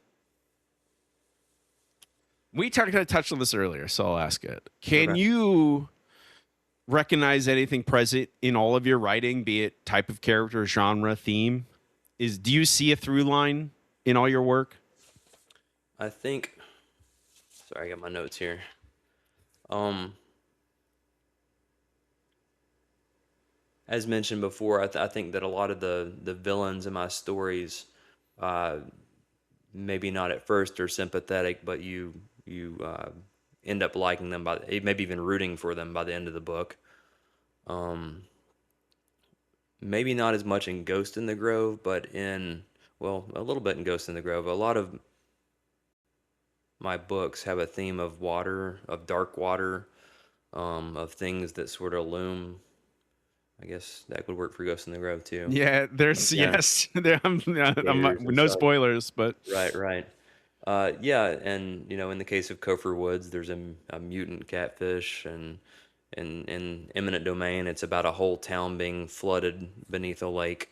we kind of touched on this earlier, so I'll ask it. Can Okay. you recognize anything present in all of your writing, be it type of character, genre, theme? Do you see a through line in all your work? I think, sorry, I got my notes here. Um, as mentioned before, I think that a lot of the villains in my stories, uh, maybe not at first are sympathetic, but you end up liking them maybe even rooting for them by the end of the book. Um, maybe not as much in Ghost in the Grove, but a little bit in Ghost in the Grove. A lot of my books have a theme of water, of dark water, of things that sort of loom. I guess that would work for Ghost in the Grove too. Yeah, there's Yeah, yes. I'm gators and no stuff. spoilers, but Right, right. Yeah, and in the case of Kofor Woods, there's a mutant catfish, and in Eminent Domain, it's about a whole town being flooded beneath a lake.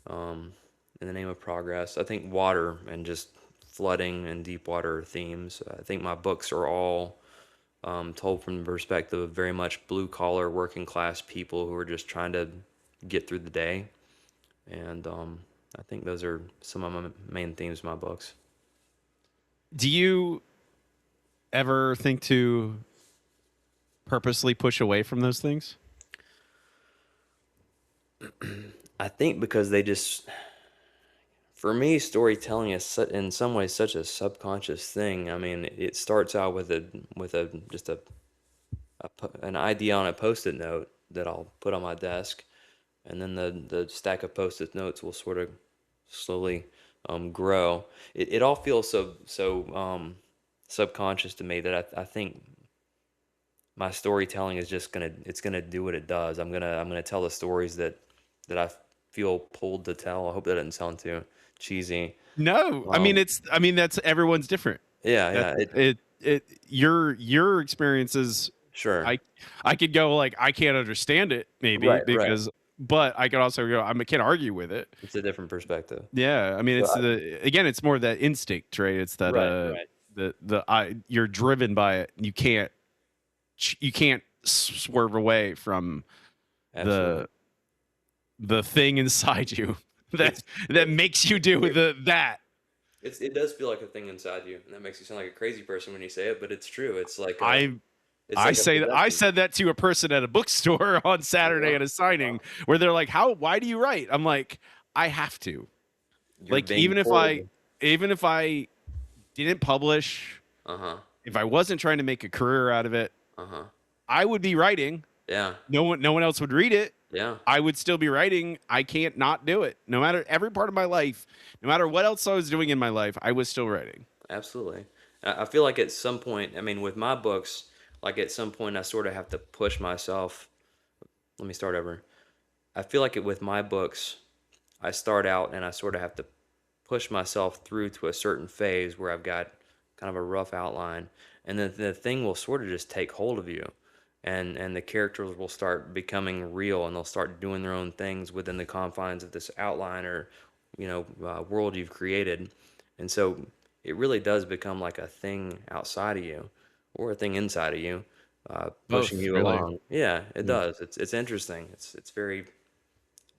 Um, in the name of progress, I think water and just flooding and deep water themes. I think my books are all told from the perspective of very much blue collar, working class people who are just trying to get through the day. And I think those are some of my main themes in my books. do you ever think to purposely push away from those things? I think because for me, storytelling is in some ways such a subconscious thing. I mean, it starts out with a just an idea on a post-it note that I'll put on my desk, and then the stack of post-it notes will sort of slowly grow. It all feels so subconscious to me that I think my storytelling is just gonna do what it does. I'm gonna tell the stories that I feel pulled to tell. I hope that doesn't sound too cheesy. No, Um, I mean that's everyone's different. yeah, That's yeah, it your experiences. sure, I could go like I can't understand it maybe right, right. because, but I could also go I can't argue with it. It's a different perspective. Yeah, I mean So it's the again it's more that instinct, right? It's that right, right, the I you're driven by it. You can't swerve away from absolutely. the the thing inside you that It's that makes you do it does feel like a thing inside you, and that makes you sound like a crazy person when you say it, but it's true. I It's like a I possession. said that to a person at a bookstore on Oh Saturday wow, at a oh signing wow. where they're like, "How why do you write?" I'm like, "I have to." You're Like being pulled. even if I didn't publish, Uh huh. if I wasn't trying to make a career out of it, Uh huh. I would be writing. Yeah. No one else would read it. Yeah. I would still be writing. I can't not do it. No matter every part of my life, no matter what else I was doing in my life, I was still writing. Absolutely. I feel like at some point, I mean, with my books, like at some point, I sort of have to push myself. Let me start over. I feel like with my books, I start out and I sort of have to push myself through to a certain phase where I've got kind of a rough outline, and then the thing will sort of just take hold of you, and the characters will start becoming real, and they'll start doing their own things within the confines of this outline or world you've created, and so it really does become like a thing outside of you or a thing inside of you, pushing Both, you really. along. Yeah, it Yeah. does. It's interesting. It's very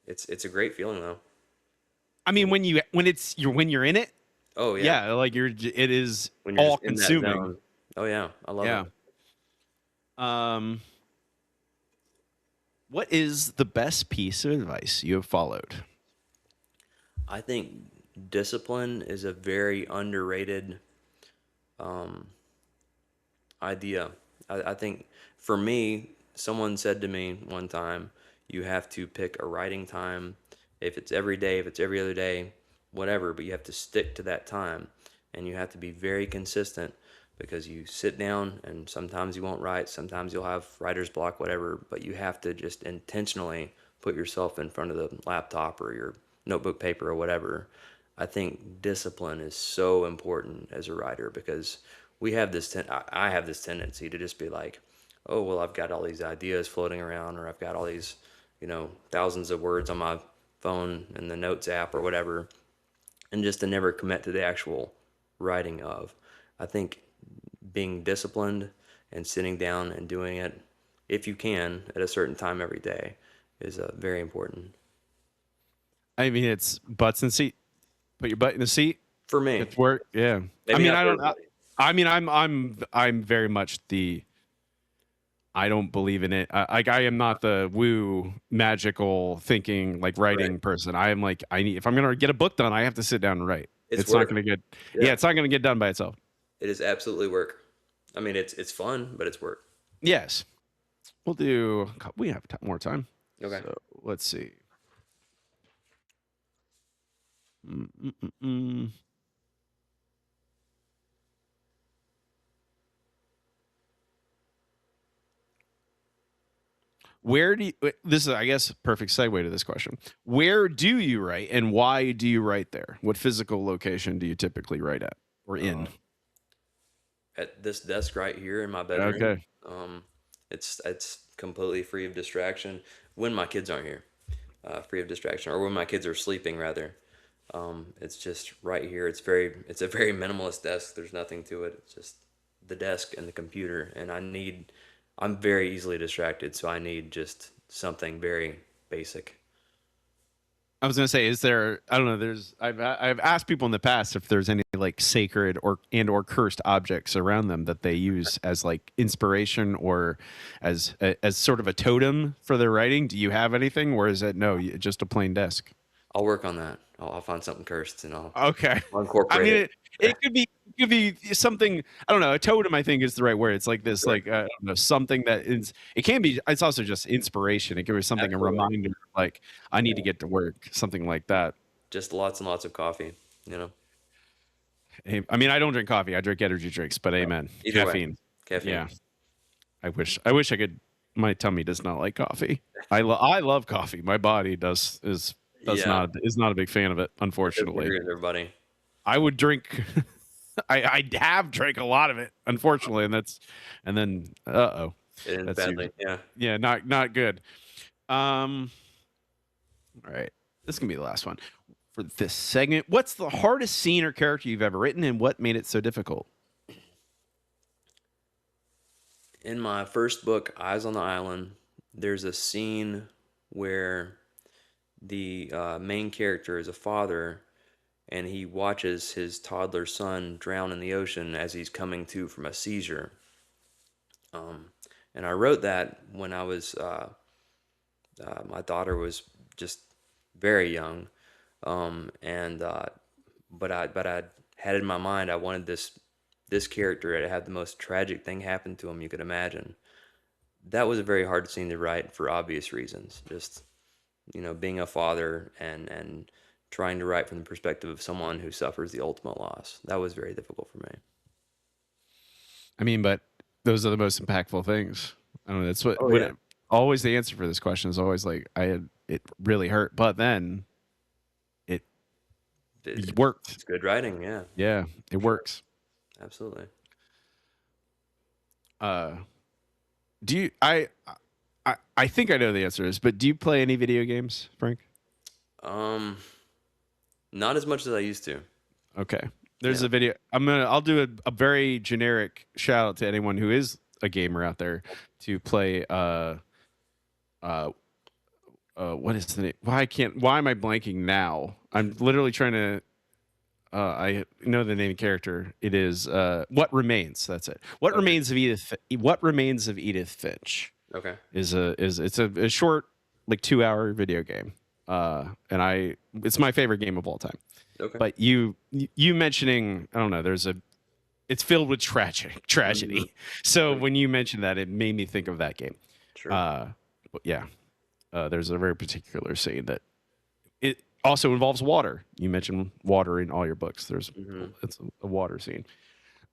it's a great feeling though. I mean, when you're in it, Oh yeah, yeah, like it is when you're all just in that consuming. zone. Oh yeah, I love it. Yeah. Um, what is the best piece of advice you have followed? I think discipline is a very underrated um, idea. I think for me, someone said to me one time, you have to pick a writing time. If it's every day, if it's every other day, whatever, but you have to stick to that time, and you have to be very consistent, because you sit down and sometimes you won't write, sometimes you'll have writer's block, whatever, but you have to just intentionally put yourself in front of the laptop or your notebook paper or whatever. I think discipline is so important as a writer, because we have this I have this tendency to just be like, oh well, I've got all these ideas floating around, or I've got all these, thousands of words on my phone in the notes app or whatever, and just to never commit to the actual writing of. I think being disciplined and sitting down and doing it, if you can, at a certain time every day, is very important I mean, it's butts in seat. Put your butt in the seat. for me. It's work. Yeah. I Maybe mean, not I for don't. everybody. I'm very much the. I don't believe in it. I am not the woo magical thinking like Right. writing person. I am like I need if I'm gonna get a book done, I have to sit down and write. It's It's not work. gonna get. Yeah, Yeah, it's not gonna get done by itself. it is absolutely work. I mean, it's fun, but it's work. Yes. We'll do. We have more time. Okay. So let's see. Mm-mm-mm. Where do you, this is, I guess, perfect segue to this question. Where do you write and why do you write there? What physical location do you typically write at or in? At this desk right here in my bedroom, Okay. it's completely free of distraction when my kids aren't here. Free of distraction, or when my kids are sleeping, rather. It's just right here. It's a very minimalist desk. There's nothing to it. It's just the desk and the computer. And I'm very easily distracted, so I need just something very basic. I was gonna say, is there? I don't know. I've asked people in the past if there's any like sacred or cursed objects around them that they use as like inspiration or as sort of a totem for their writing. Do you have anything, or is it no, just a plain desk? I'll work on that. I'll find something cursed and Okay. I'll I incorporate mean, it. it could be something. I don't know. A totem, I think, is the right word. It's like this, Right. like I don't know, something that is. It can be. It's also just inspiration. It can be something, a Absolutely. reminder, like I need to Yeah. get to work, something like that. Just lots and lots of coffee, you know. I mean, I don't drink coffee. I drink energy drinks, but Right. amen. Either way, Caffeine. caffeine. Yeah. I wish I could. My tummy does not like coffee. I love coffee. My body does Yeah, not is not a big fan of it. I totally Unfortunately, agree with everybody. I would drink. I have drank a lot of it, unfortunately, and then It ends that's badly. usually Yeah. yeah, not good. Um, all right, this is gonna be the last one for this segment. What's the hardest scene or character you've ever written, and what made it so difficult? In my first book, Eyes on the Island, there's a scene where the main character is a father, and he watches his toddler son drown in the ocean as he's coming to from a seizure. Um, and I wrote that when my daughter was just very young, and but I had in my mind I wanted this character to have the most tragic thing happen to him you could imagine. That was a very hard scene to write for obvious reasons. Just being a father and trying to write from the perspective of someone who suffers the ultimate loss. That was very difficult for me. I mean, but those are the most impactful things. I don't know. That's Oh yeah, always the answer for this question is always like it really hurt, but then it worked. it's good writing. Yeah, Yeah, it works. absolutely. Uh, do you? I think I know the answer is, but do you play any video games, Frank? Um, Not as much as I used to. Okay. There's Yeah. a video. I'll do a very generic shout out to anyone who is a gamer out there to play uh what is the name? Why am I blanking now? I'm literally trying to I know the name of the character. It is What Remains. That's it. Okay. What Remains of Edith Finch Okay. is it's a short like 2 hour video game. And it's my favorite game of all time. Okay. But you mentioning, I don't know, it's filled with tragedy. Mhm. So Okay. when you mentioned that, it made me think of that game. Sure. Uh, but yeah, there's a very particular scene that it also involves water. You mentioned water in all your books. Hmm. It's a water scene.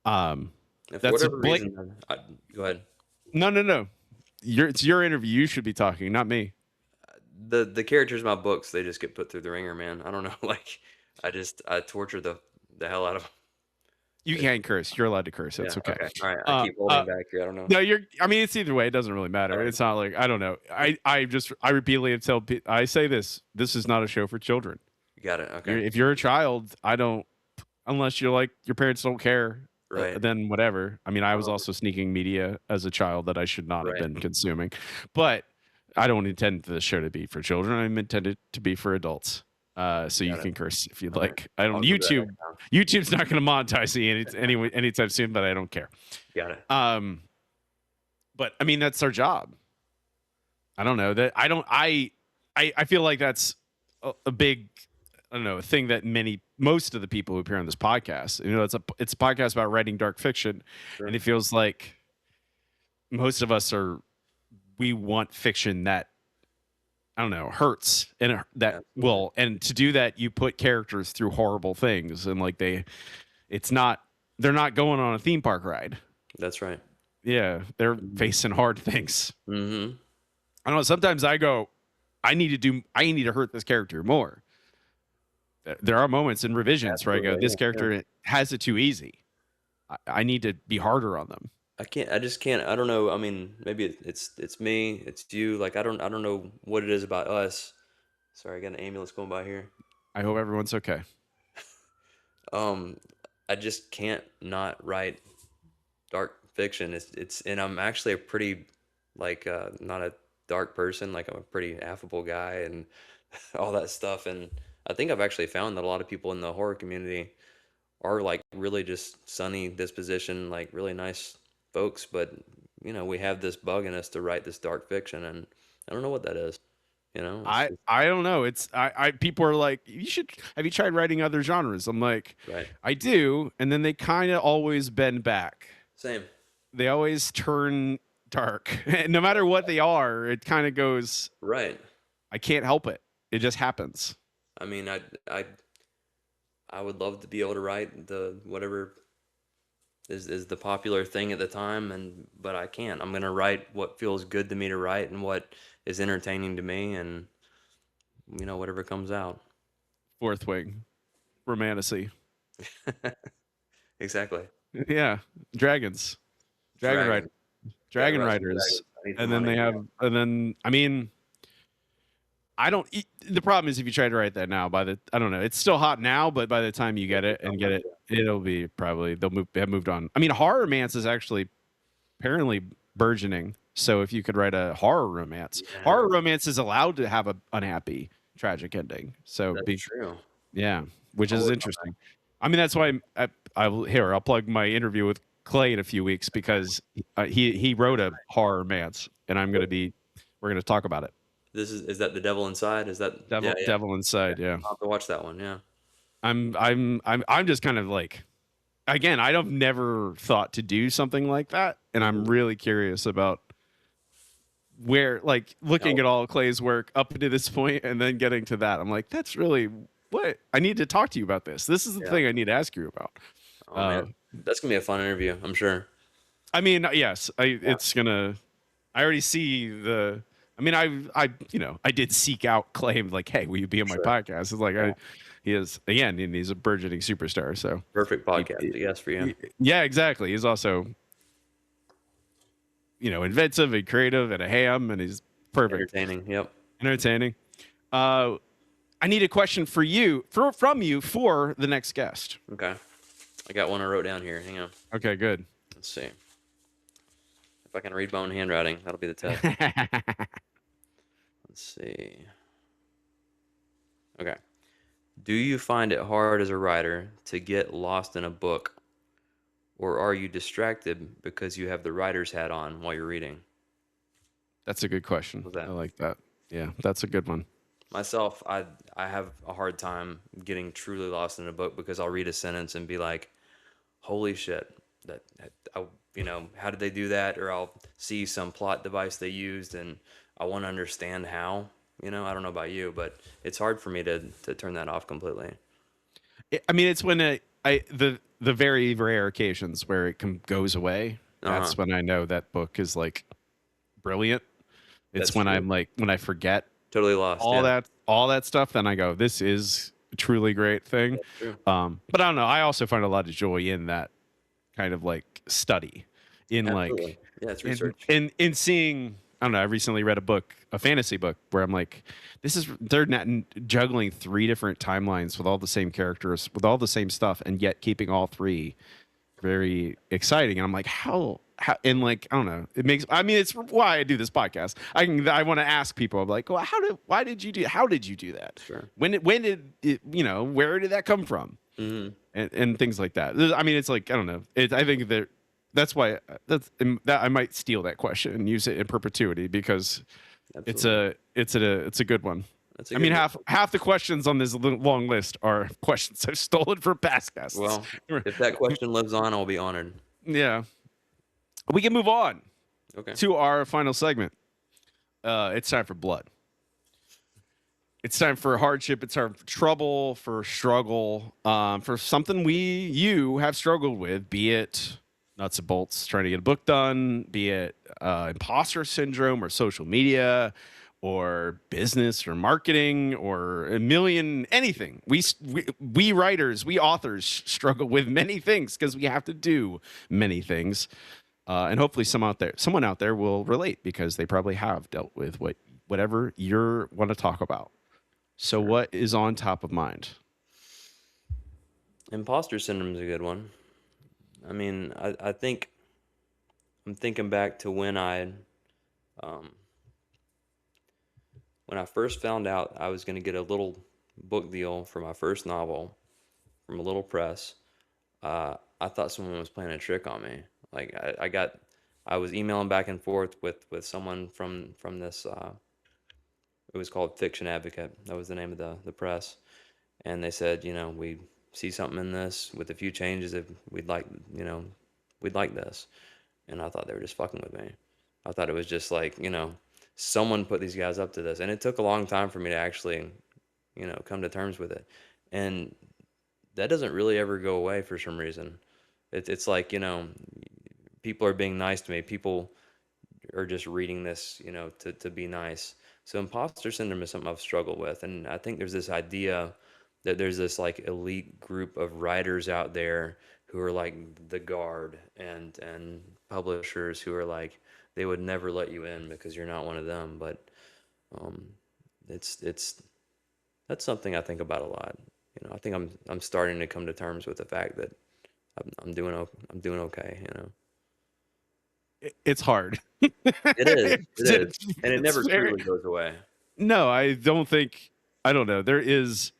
Um, And for that's a whatever Blake. reason, go ahead. No. It's your interview. You should be talking, not me. The characters in my books, they just get put through the ringer, man. I don't know. Like, I torture the hell out of You them. can't curse. You're allowed to curse. Yeah. That's okay. Okay. All right. I Uh, keep uh, holding back here. I don't know. no, you're. I mean, it's either way. It doesn't really All matter. right. It's not like I don't know. I repeatedly tell. I say this. This is not a show for children. You got it. Okay. If you're a child, I don't. Unless you're like your parents don't care, Right. then whatever. I mean, I was Um, also sneaking media as a child that I should not have right. been consuming, but I don't intend this show to be for children. I'm intended to be for adults. So you Got it. can curse if you'd All right. like. I don't I'll do that YouTube. next time. YouTube's not going to monetize me anytime soon, but I don't care. Got it. Um, but I mean, that's our job. I don't know that I don't. I feel like that's a big, I don't know, a thing that most of the people who appear on this podcast, it's a podcast about writing dark fiction, Sure. and it feels like most of us we want fiction that, I don't know, hurts and that Absolutely. will, and to do that you put characters through horrible things, and like it's not, they're not going on a theme park ride. That's right. Yeah, they're Mhm. facing hard things. Mhm. I don't know. Sometimes I go, I need to hurt this character more. There are moments in revisions where I go, Absolutely. this Yeah. Yeah. character has it too easy. I need to be harder on them. I can't. I just can't. I don't know. I mean, maybe it's me. It's you. Like, I don't know what it is about us. Sorry, I got an ambulance going by here. I hope everyone's okay. Um, I just can't not write dark fiction. And I'm actually a pretty, like, not a dark person. Like, I'm a pretty affable guy and all that stuff. And I think I've actually found that a lot of people in the horror community are like really just sunny disposition, like really nice folks. But we have this bug in us to write this dark fiction, and I don't know what that is. It's just I don't know. It's I people are like, have you tried writing other genres? I'm like, right. I do, and then they kind of always bend back. Same. They always turn dark. No matter what they are, it kind of goes, Right. I can't help it. It just happens. I mean, I would love to be able to write the whatever is the popular thing at the time, but I can't. I'm gonna write what feels good to me to write and what is entertaining to me, and whatever comes out. Fourth wing, romantasy. Exactly. Yeah, dragons, dragon Dragon. ride, Gotta dragon write some riders, dragons. I need the and then money. they have, and then I mean, I don't. The problem is if you try to write that now, I don't know, it's still hot now, but by the time you get it and get it, it'll be probably have moved on. I mean, horror romance is actually apparently burgeoning. So if you could write a Yeah, horror romance is allowed to have a unhappy, tragic ending. So that's true. yeah, which I'll is work on interesting. I mean, that's why I'll plug my interview with Clay in a few weeks because he wrote a horror romance, and we're gonna talk about it. Is that The Devil Inside? Is that yeah, yeah. Devil Inside. Yeah, I'll have to watch that one. Yeah. I'm just kind of like, again, I've never thought to do something like that, and I'm Mhm. really curious about where, like, looking How- at all of Clay's work up to this point and then getting to that. I'm like, that's really what I need to talk to you about. This is the Yeah. thing I need to ask you about. Oh man, that's gonna be a fun interview. I'm sure. I mean, yes, Yeah. it's gonna. I already see the. I mean, I did seek out Clay, like, hey, will you be on my Sure. podcast? It's like Yeah. he is, again, and he's a burgeoning superstar. So Perfect podcast. Yes, for you. yeah, exactly. He's also, inventive and creative and a ham, and he's perfect, Entertaining. Yep. entertaining. I need a question from you for the next guest. Okay. I got one I wrote down here. Hang on. Okay, good. Let's see. If I can read my own handwriting, that'll be the test. Let's see. Okay. Do you find it hard as a writer to get lost in a book, or are you distracted because you have the writer's hat on while you're reading? That's a good question. What's that? I like that. Yeah, that's a good one. Myself, I have a hard time getting truly lost in a book because I'll read a sentence and be like, "Holy shit, that how did they do that? Or I'll see some plot device they used and I want to understand how. I don't know about you, but it's hard for me to turn that off completely. I mean, it's when the very rare occasions where goes away. Uh-huh. That's when I know that book is like brilliant. It's That's when true. I'm like when I forget Totally lost. Yeah, all that stuff, then I go, this is a truly great thing. that's true. But I don't know. I also find a lot of joy in that kind of like study, in Absolutely. like Yeah, it's research. in seeing. I don't know. I recently read a book, a fantasy book, where I'm like, they're not juggling three different timelines with all the same characters, with all the same stuff, and yet keeping all three very exciting. And I'm like, how, and like, I don't know. It makes, I mean, it's why I do this podcast. I want to ask people, I'm like, well, why did you how did you do that? Sure. When did it, where did that come from? Hmm. And things like that. I mean, it's like, I don't know. I think that's why that I might steal that question and use it in perpetuity because Absolutely. it's a good one. That's a I good mean, one. half the questions on this long list are questions I've stolen from past guests. Well, if that question lives on, I'll be honored. Yeah, we can move on Okay. to our final segment. It's time for blood. It's time for hardship. It's time for trouble, for struggle, for something you have struggled with, be it nuts and bolts trying to get a book done, be it imposter syndrome or social media or business or marketing or a million anything. We writers, we authors struggle with many things because we have to do many things. And hopefully someone out there will relate because they probably have dealt with whatever you want to talk about. So Sure. what is on top of mind? Imposter syndrome is a good one. I mean, I think I'm thinking back to um, when I first found out I was going to get a little book deal for my first novel from a little press. I thought someone was playing a trick on me. Like I was emailing back and forth with someone from this. It was called Fiction Advocate. That was the name of the press, and they said, we see something in this with a few changes. If we'd like this. And I thought they were just fucking with me. I thought it was just like, someone put these guys up to this. And it took a long time for me to actually, come to terms with it. And that doesn't really ever go away for some reason. It's like, people are being nice to me. People are just reading this, to be nice. So imposter syndrome is something I've struggled with. And I think there's this idea that there's this like elite group of writers out there who are like the guard and publishers who are like they would never let you in because you're not one of them. But um, it's that's something I think about a lot. I think I'm starting to come to terms with the fact that I'm doing okay. It's hard. It is, it is, and it It's never very, truly goes away. no, I don't think. I don't know. There is.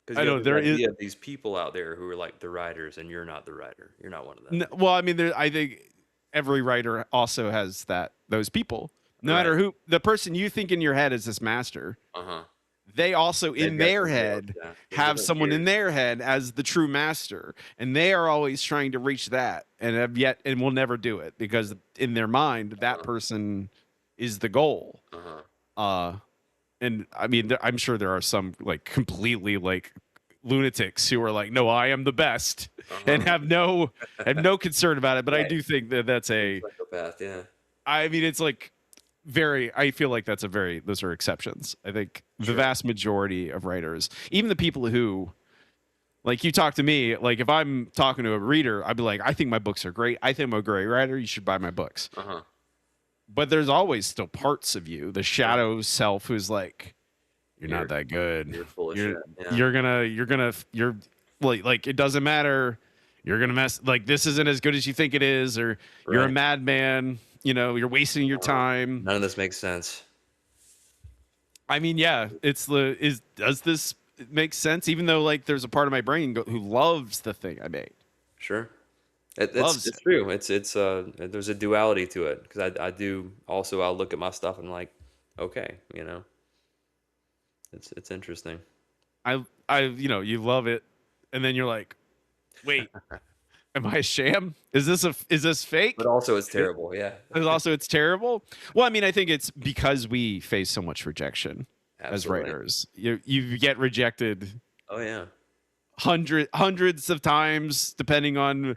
Because I you have know this there is. idea of these people out there who are like the writers, and you're not the writer. You're not one of them. Well, I mean, I think every writer also has those people. No Right. matter who the person you think in your head is this master, Uh-huh. they also They've in got their somebody else, head yeah. There's have different someone in tiers. their head as the true master, and they are always trying to reach that, and have yet and will never do it because in their mind that Uh-huh. person is the goal. Uh-huh. Uh, and I mean, I'm sure there are some like completely like lunatics who are like, no, I am the best, and Uh-huh. have no concern about it. But I Right. do think that that's True a. psychopath, yeah. I mean, it's like very. I feel like those are exceptions. I think the Sure. vast majority of writers, even the people who. Like you talk to me, like if I'm talking to a reader, I'd be like, I think my books are great. I think I'm a great writer. You should buy my books. Uh-huh. But there's always still parts of you, the Right. shadow self, who's like, you're not You're that good. you're full of You're shit. Yeah. you're like it doesn't matter. You're gonna mess like this isn't as good as you think it is, or you're a Right. madman. You're wasting your Uh-huh. time. None of this makes sense. I mean, yeah, does this make sense? Even though like there's a part of my brain who loves the thing I made, Sure. It's loves it's it. true. It's there's a duality to it because I do also I'll look at my stuff and like, okay, it's interesting. I you love it, and then you're like, wait, Am I a sham? Is this But fake? also it's terrible. Yeah. And also it's terrible. Well, I mean, I think it's because we face so much rejection as Absolutely. writers. You get rejected Oh yeah. hundreds of times, depending on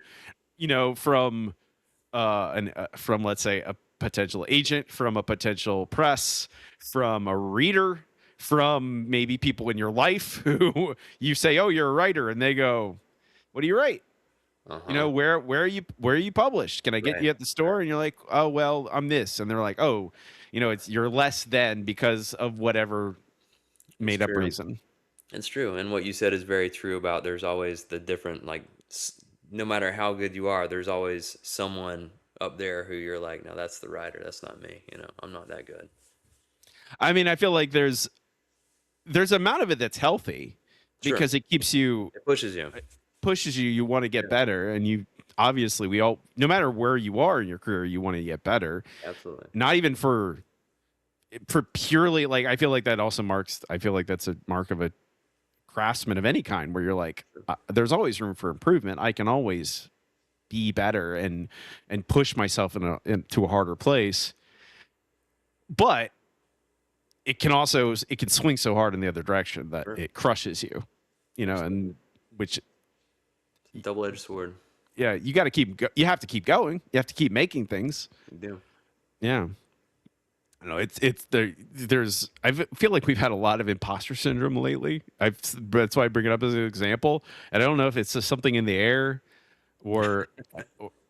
from from let's say a potential agent, from a potential press, from a reader, from maybe people in your life who you say, "Oh, you're a writer," and they go, "What do you write?" Uh-huh. Where are you published? Can I get Right. you at the store? And you're like, oh well, I'm this, and they're like, oh, it's you're less than because of whatever It's made up true. reason. It's true. And what you said is very true about there's always the different no matter how good you are, there's always someone up there who you're like, no, that's the writer. That's not me. I'm not that good. I mean, I feel like there's an amount of it that's healthy Sure. because it keeps you It pushes you. pushes you. You want to get Yeah. better, and you obviously we all no matter where you are in your career, you want to get better. Absolutely. Not even for purely like I feel like that also marks. I feel like that's a mark of a craftsman of any kind where you're like there's always room for improvement. I can always be better and push myself into a harder place, but it can swing so hard in the other direction that Sure. it crushes you, Absolutely. and which It's a double-edged sword. yeah, you have to keep going, you have to keep making things. You do. Yeah, I know it's there's I feel like we've had a lot of imposter syndrome lately. That's why I bring it up as an example, and I don't know if it's just something in the air or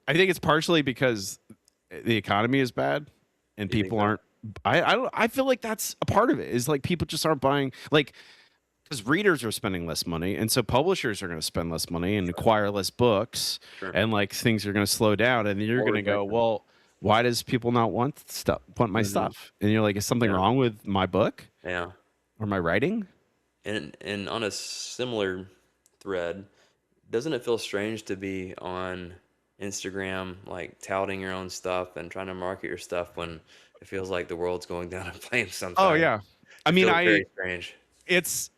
I think it's partially because the economy is bad and You think people so? aren't. I feel like that's a part of it. Is like people just aren't buying like because readers are spending less money, and so publishers are going to spend less money and Sure. acquire less books, Sure. and like things are going to slow down, and you're More going to go, rejection. well, why does people not want my Hmm. stuff? And you're like, is something Yeah. wrong with my book Yeah. or my writing? And on a similar thread, doesn't it feel strange to be on Instagram, like touting your own stuff and trying to market your stuff when it feels like the world's going down in flames Oh sometimes? yeah, I It mean, feels I very strange. it's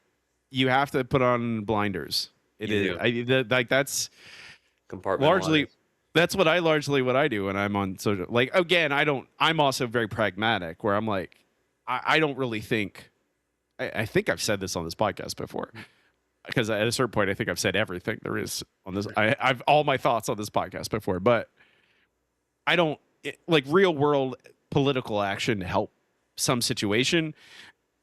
you have to put on blinders. It You is do. like largely Compartmentalize. that's what I do when I'm on social. Like again, I'm also very pragmatic where I'm like, I don't really think. I think I've said this on this podcast before because at a certain point, I think I've said everything there is on this. I've all my thoughts on this podcast before, but I don't like real world political action to help some situation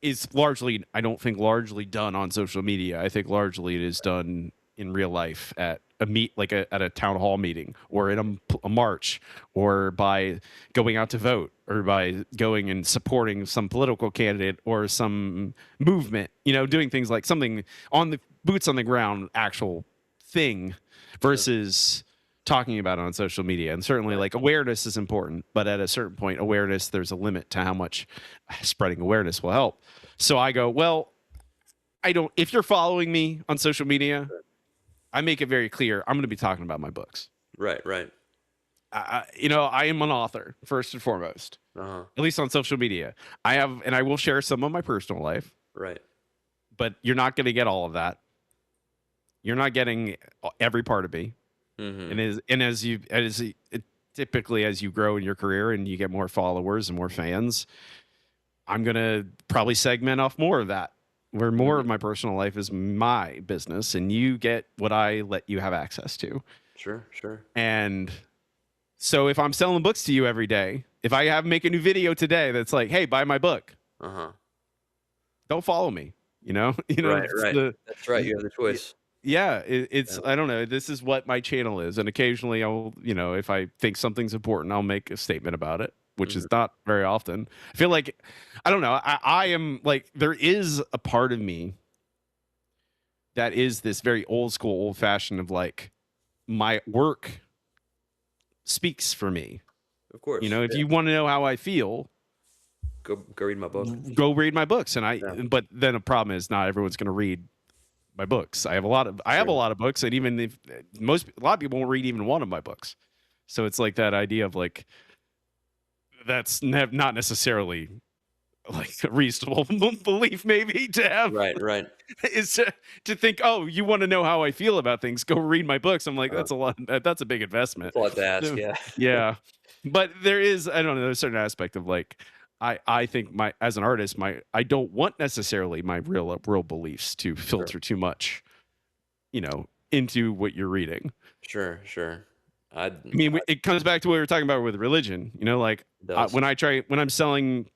is largely I don't think largely done on social media. I think largely it is done in real life at at a town hall meeting or in a march or by going out to vote or by going and supporting some political candidate or some movement, doing things like something on the boots on the ground actual thing Sure. versus talking about it on social media. And certainly Right. like awareness is important, but at a certain point awareness there's a limit to how much spreading awareness will help. So I go, well, I don't if you're following me on social media, I make it very clear I'm going to be talking about my books. Right. Right. I am an author first and foremost, Uh-huh. at least on social media. And I will share some of my personal life, Right. but you're not going to get all of that. You're not getting every part of me. Mm-hmm. Typically as you grow in your career and you get more followers and more fans, I'm going to probably segment off more of that where more Mm-hmm. of my personal life is my business and you get what I let you have access to. Sure. Sure. And so if I'm selling books to you every day, if I have make a new video today that's like, "Hey, buy my book," Uh-huh. don't follow me. Right. It's Right. That's right. You have the choice. yeah, Yeah. it's I don't know. This is what my channel is, and occasionally I'll, if I think something's important, I'll make a statement about it, which Mm-hmm. is not very often. I feel like I don't know. I am like there is a part of me that is this very old school, old fashioned of like my work speaks for me. Of course. If Yeah. you want to know how I feel, Go read my book. go read my books. Yeah. But then the problem is not everyone's going to read my books. I have a Sure. lot of books, and even if a lot of people won't read even one of my books. So it's like that idea of like that's not necessarily like a reasonable belief maybe to have Right, right. is to think, oh, you want to know how I feel about things, go read my books. I'm like, Uh, that's a lot, that's a big investment. it's a lot to ask, So, yeah. yeah, but there is, I don't know, there's a certain aspect of like, I think my, as an artist, my, I don't want necessarily my real beliefs to Sure, filter too much, into what you're reading. sure, sure. I mean, it comes back to what we were talking about with religion. Like It does. when I'm selling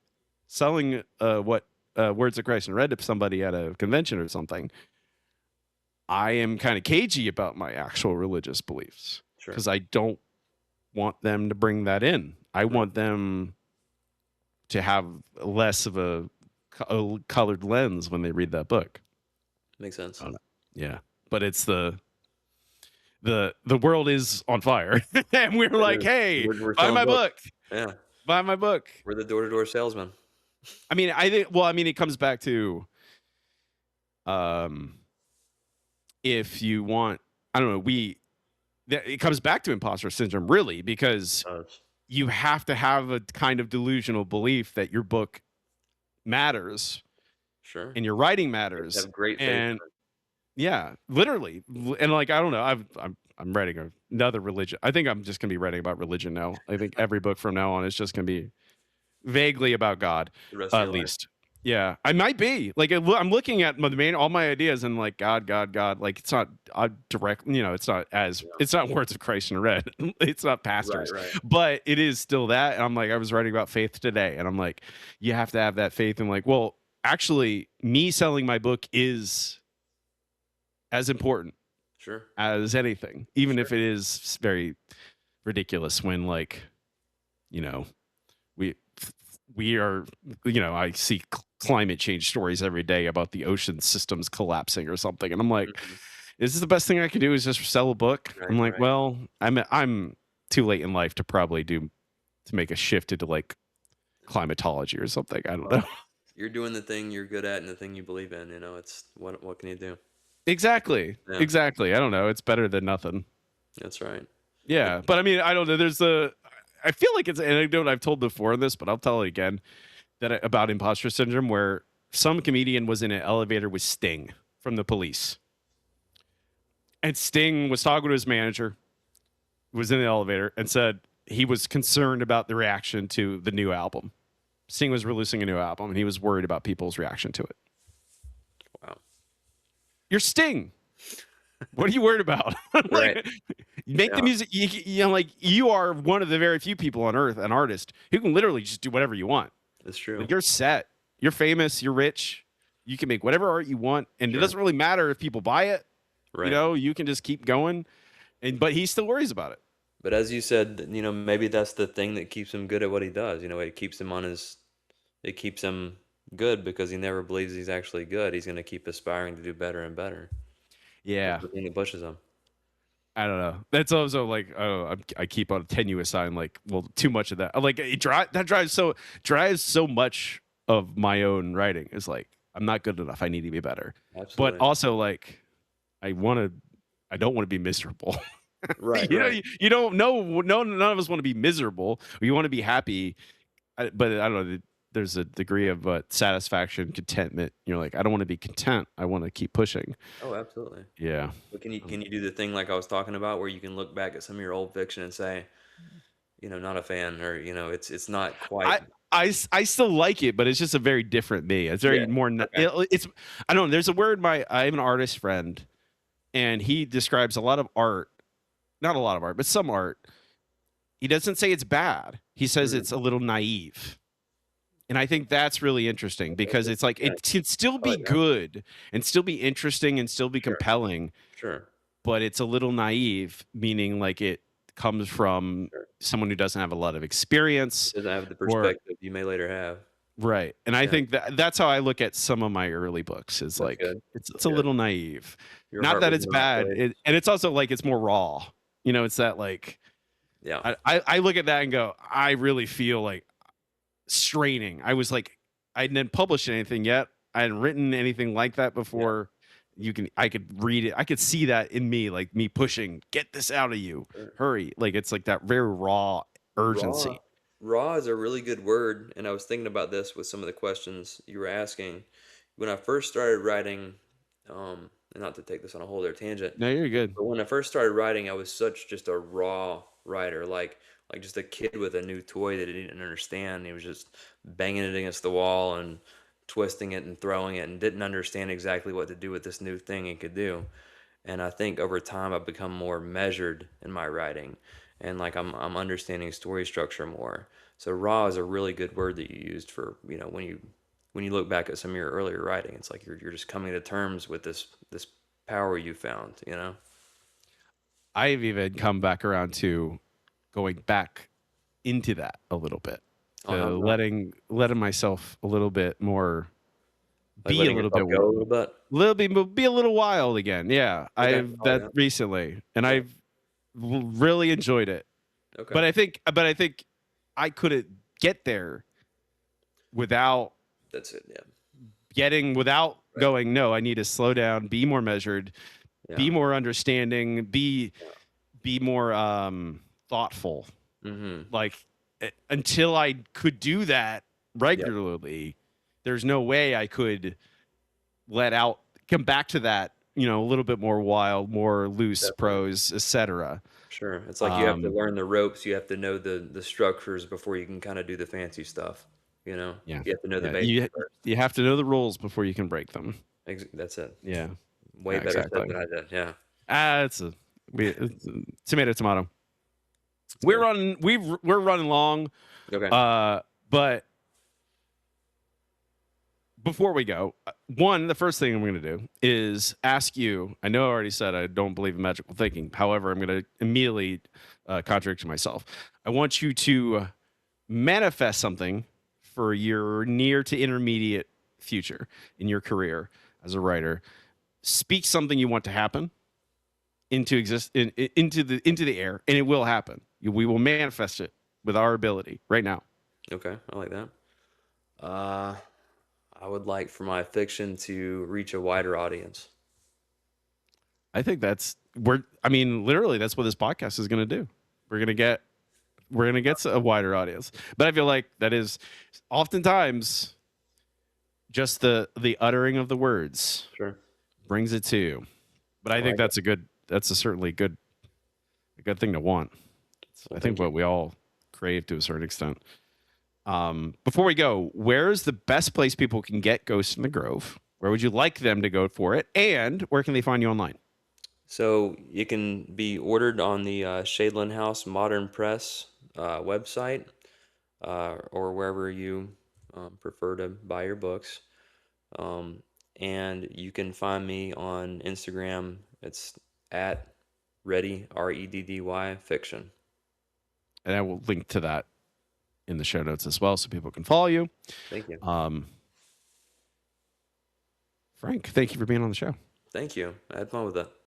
what Words of Christ and Red to somebody at a convention or something, I am kind of cagey about my actual religious beliefs Sure. because I don't want them to bring that in. I Right. want them to have less of a colored lens when they read that book. Makes sense. I don't know. Yeah, but it's the world is on fire, and we're It like, is. hey, We're buy selling my books. book, Yeah. buy my book. We're the door-to-door salesman. I mean, I think. Well, I mean, it comes back to, um, if you want, I don't know, it comes back to imposter syndrome, really, because you have to have a kind of delusional belief that your book matters Sure. and your writing You have to matters, have great faith and in it. yeah, literally, and like I don't know, I'm writing another religion. I think I'm just gonna be writing about religion now. I think every book from now on is just gonna be vaguely about God, The rest of at your life. least. Yeah, I might be like I'm looking at the main all my ideas and like God, God, God. Like it's not direct. Yeah. It's not Words of Christ in Red. It's not Right, pastors, right. but it is still that. And I'm like, I was writing about faith today, and I'm like, you have to have that faith. And like, well, actually, me selling my book is as important Sure. as anything, even Sure. if it is very ridiculous when like, you know, we we are, I see climate change stories every day about the ocean systems collapsing or something, and I'm like, Mhm. is this the best thing I can do is just sell a book? I'm Right, like, right. well, I'm too late in life to probably to make a shift into like climatology or something. I don't know. Well, you're doing the thing you're good at and the thing you believe in, it's what can you do? Exactly. Yeah, Exactly. I don't know. It's better than nothing. that's right. It Yeah, but I mean, I don't know. I feel like it's an anecdote I've told before in this, but I'll tell it again about imposter syndrome, where some comedian was in an elevator with Sting from the Police, and Sting was talking to his manager, was in the elevator, and said he was concerned about the reaction to the new album. Sting was releasing a new album, and he was worried about people's reaction to it. wow. You're Sting. What are you worried about? Right. Like, make the Yeah, music. Like you are one of the very few people on earth, an artist who can literally just do whatever you want. that's true. Like you're set. You're famous. You're rich. You can make whatever art you want, and it Sure. doesn't really matter if people buy it. Right. You can just keep going. But he still worries about it. But as you said, maybe that's the thing that keeps him good at what he does. It keeps him good because he never believes he's actually good. He's going to keep aspiring to do better and better. That's Yeah. the thing that pushes him. I don't know. That's also like, oh, I keep on a tenuous sign. Like, well, too much of that. Like, that drives so much of my own writing. Is like, I'm not good enough. I need to be better. But Absolutely. also, like, I want to. I don't want to be miserable. Right, right. You don't know. No, none of us want to be miserable. You want to be happy. But I don't know. There's a degree of satisfaction, contentment. You're like, I don't want to be content. I want to keep pushing. Oh, absolutely. Yeah. But can you do the thing like I was talking about where you can look back at some of your old fiction and say, not a fan, or it's not quite. I, I still like it, but it's just a very different me. It's Yeah. very more. Okay. It's I don't know. There's a word. I have an artist friend, and he describes a lot of art, not a lot of art, but some art. He doesn't say it's bad. He says Mm, it's a little naive. And I think that's really interesting because it's like yeah, it can still I be like that. good and still be interesting and still be Sure, compelling, sure, but it's a little naive, meaning like it comes from sure. someone who doesn't have a lot of experience Doesn't have the or perspective you may later have. right. And I Yeah, think that's how I look at some of my early books is that's like good. it's That's a good. little naive. Your Not heart that was in it's the right bad. place. And it's also like it's more raw. It's that like Yeah, I look at that and go, I really feel like straining. I hadn't published anything yet. I hadn't written anything like that yeah, before. I could read it. I could see that in me, like me pushing, get this out of you, sure. hurry. Like it's like that very raw Raw urgency. Raw is a really good word, and I was thinking about this with some of the questions you were asking. When I first started writing, and not to take this on a whole other tangent, No, you're good. but when I first started writing, I was such just a raw writer, like just a kid with a new toy that he didn't understand. He was just banging it against the wall and twisting it and throwing it, and didn't understand exactly what to do with this new thing he could do. And I think over time I've become more measured in my writing, and like I'm understanding story structure more. So raw is a really good word that you used for, when you look back at some of your earlier writing, it's like you're just coming to terms with this power you found, you know? I've even come back around to going back into that a little bit, Oh, how to so? letting myself a little bit more, Like be a letting little yourself bit go a little bit? be a little wild again. Yeah, Okay, I've I like that that. recently, and Yeah. I've really enjoyed it. Okay. But I think I couldn't get there without That's it. Yeah. without Right. going, no, I need to slow down, be more measured, Yeah. be more understanding, Yeah. be more thoughtful. Mm-hmm. Like until I could do that Yep. regularly, there's no way I could let out come back to that, a little bit more wild, more loose Definitely. prose, etc. Sure. It's like you have to Um, learn the ropes, you have to know the structures before you can kind of do the fancy stuff, you know? yeah, You have to know the yeah. basics first. You have to know the rules before you can break them. That's it. Yeah, Way yeah, better said exactly. than I did. Yeah. It's a it's a tomato tomato. It's good. We're running long. Okay. Uh, but before we go, the first thing I'm going to do is ask you. I know I already said I don't believe in magical thinking. However, I'm going to immediately contradict myself. I want you to manifest something for your near to intermediate future in your career as a writer. Speak something you want to happen into the air, and it will happen. We will manifest it with our ability right now. Okay. I like that. Uh, I would like for my fiction to reach a wider audience. I think I mean, literally, that's what this podcast is going to do. We're going to get, a wider audience. But I feel like that is oftentimes just the uttering of the words Sure. brings it to you. But I I think like it. that's a certainly a good thing to want. Well, I think thank you. what we all crave to a certain extent. Before we go, where's the best place people can get Ghost in the Grove? Where would you like them to go for it? And where can they find you online? So it can be ordered on the Shadeland House Modern Press website, or wherever you prefer to buy your books. Um, and you can find me on Instagram. It's at Reddy, Reddy fiction. And I will link to that in the show notes as well so people can follow you. Thank you. Um, Frank, thank you for being on the show. Thank you. I had fun with that.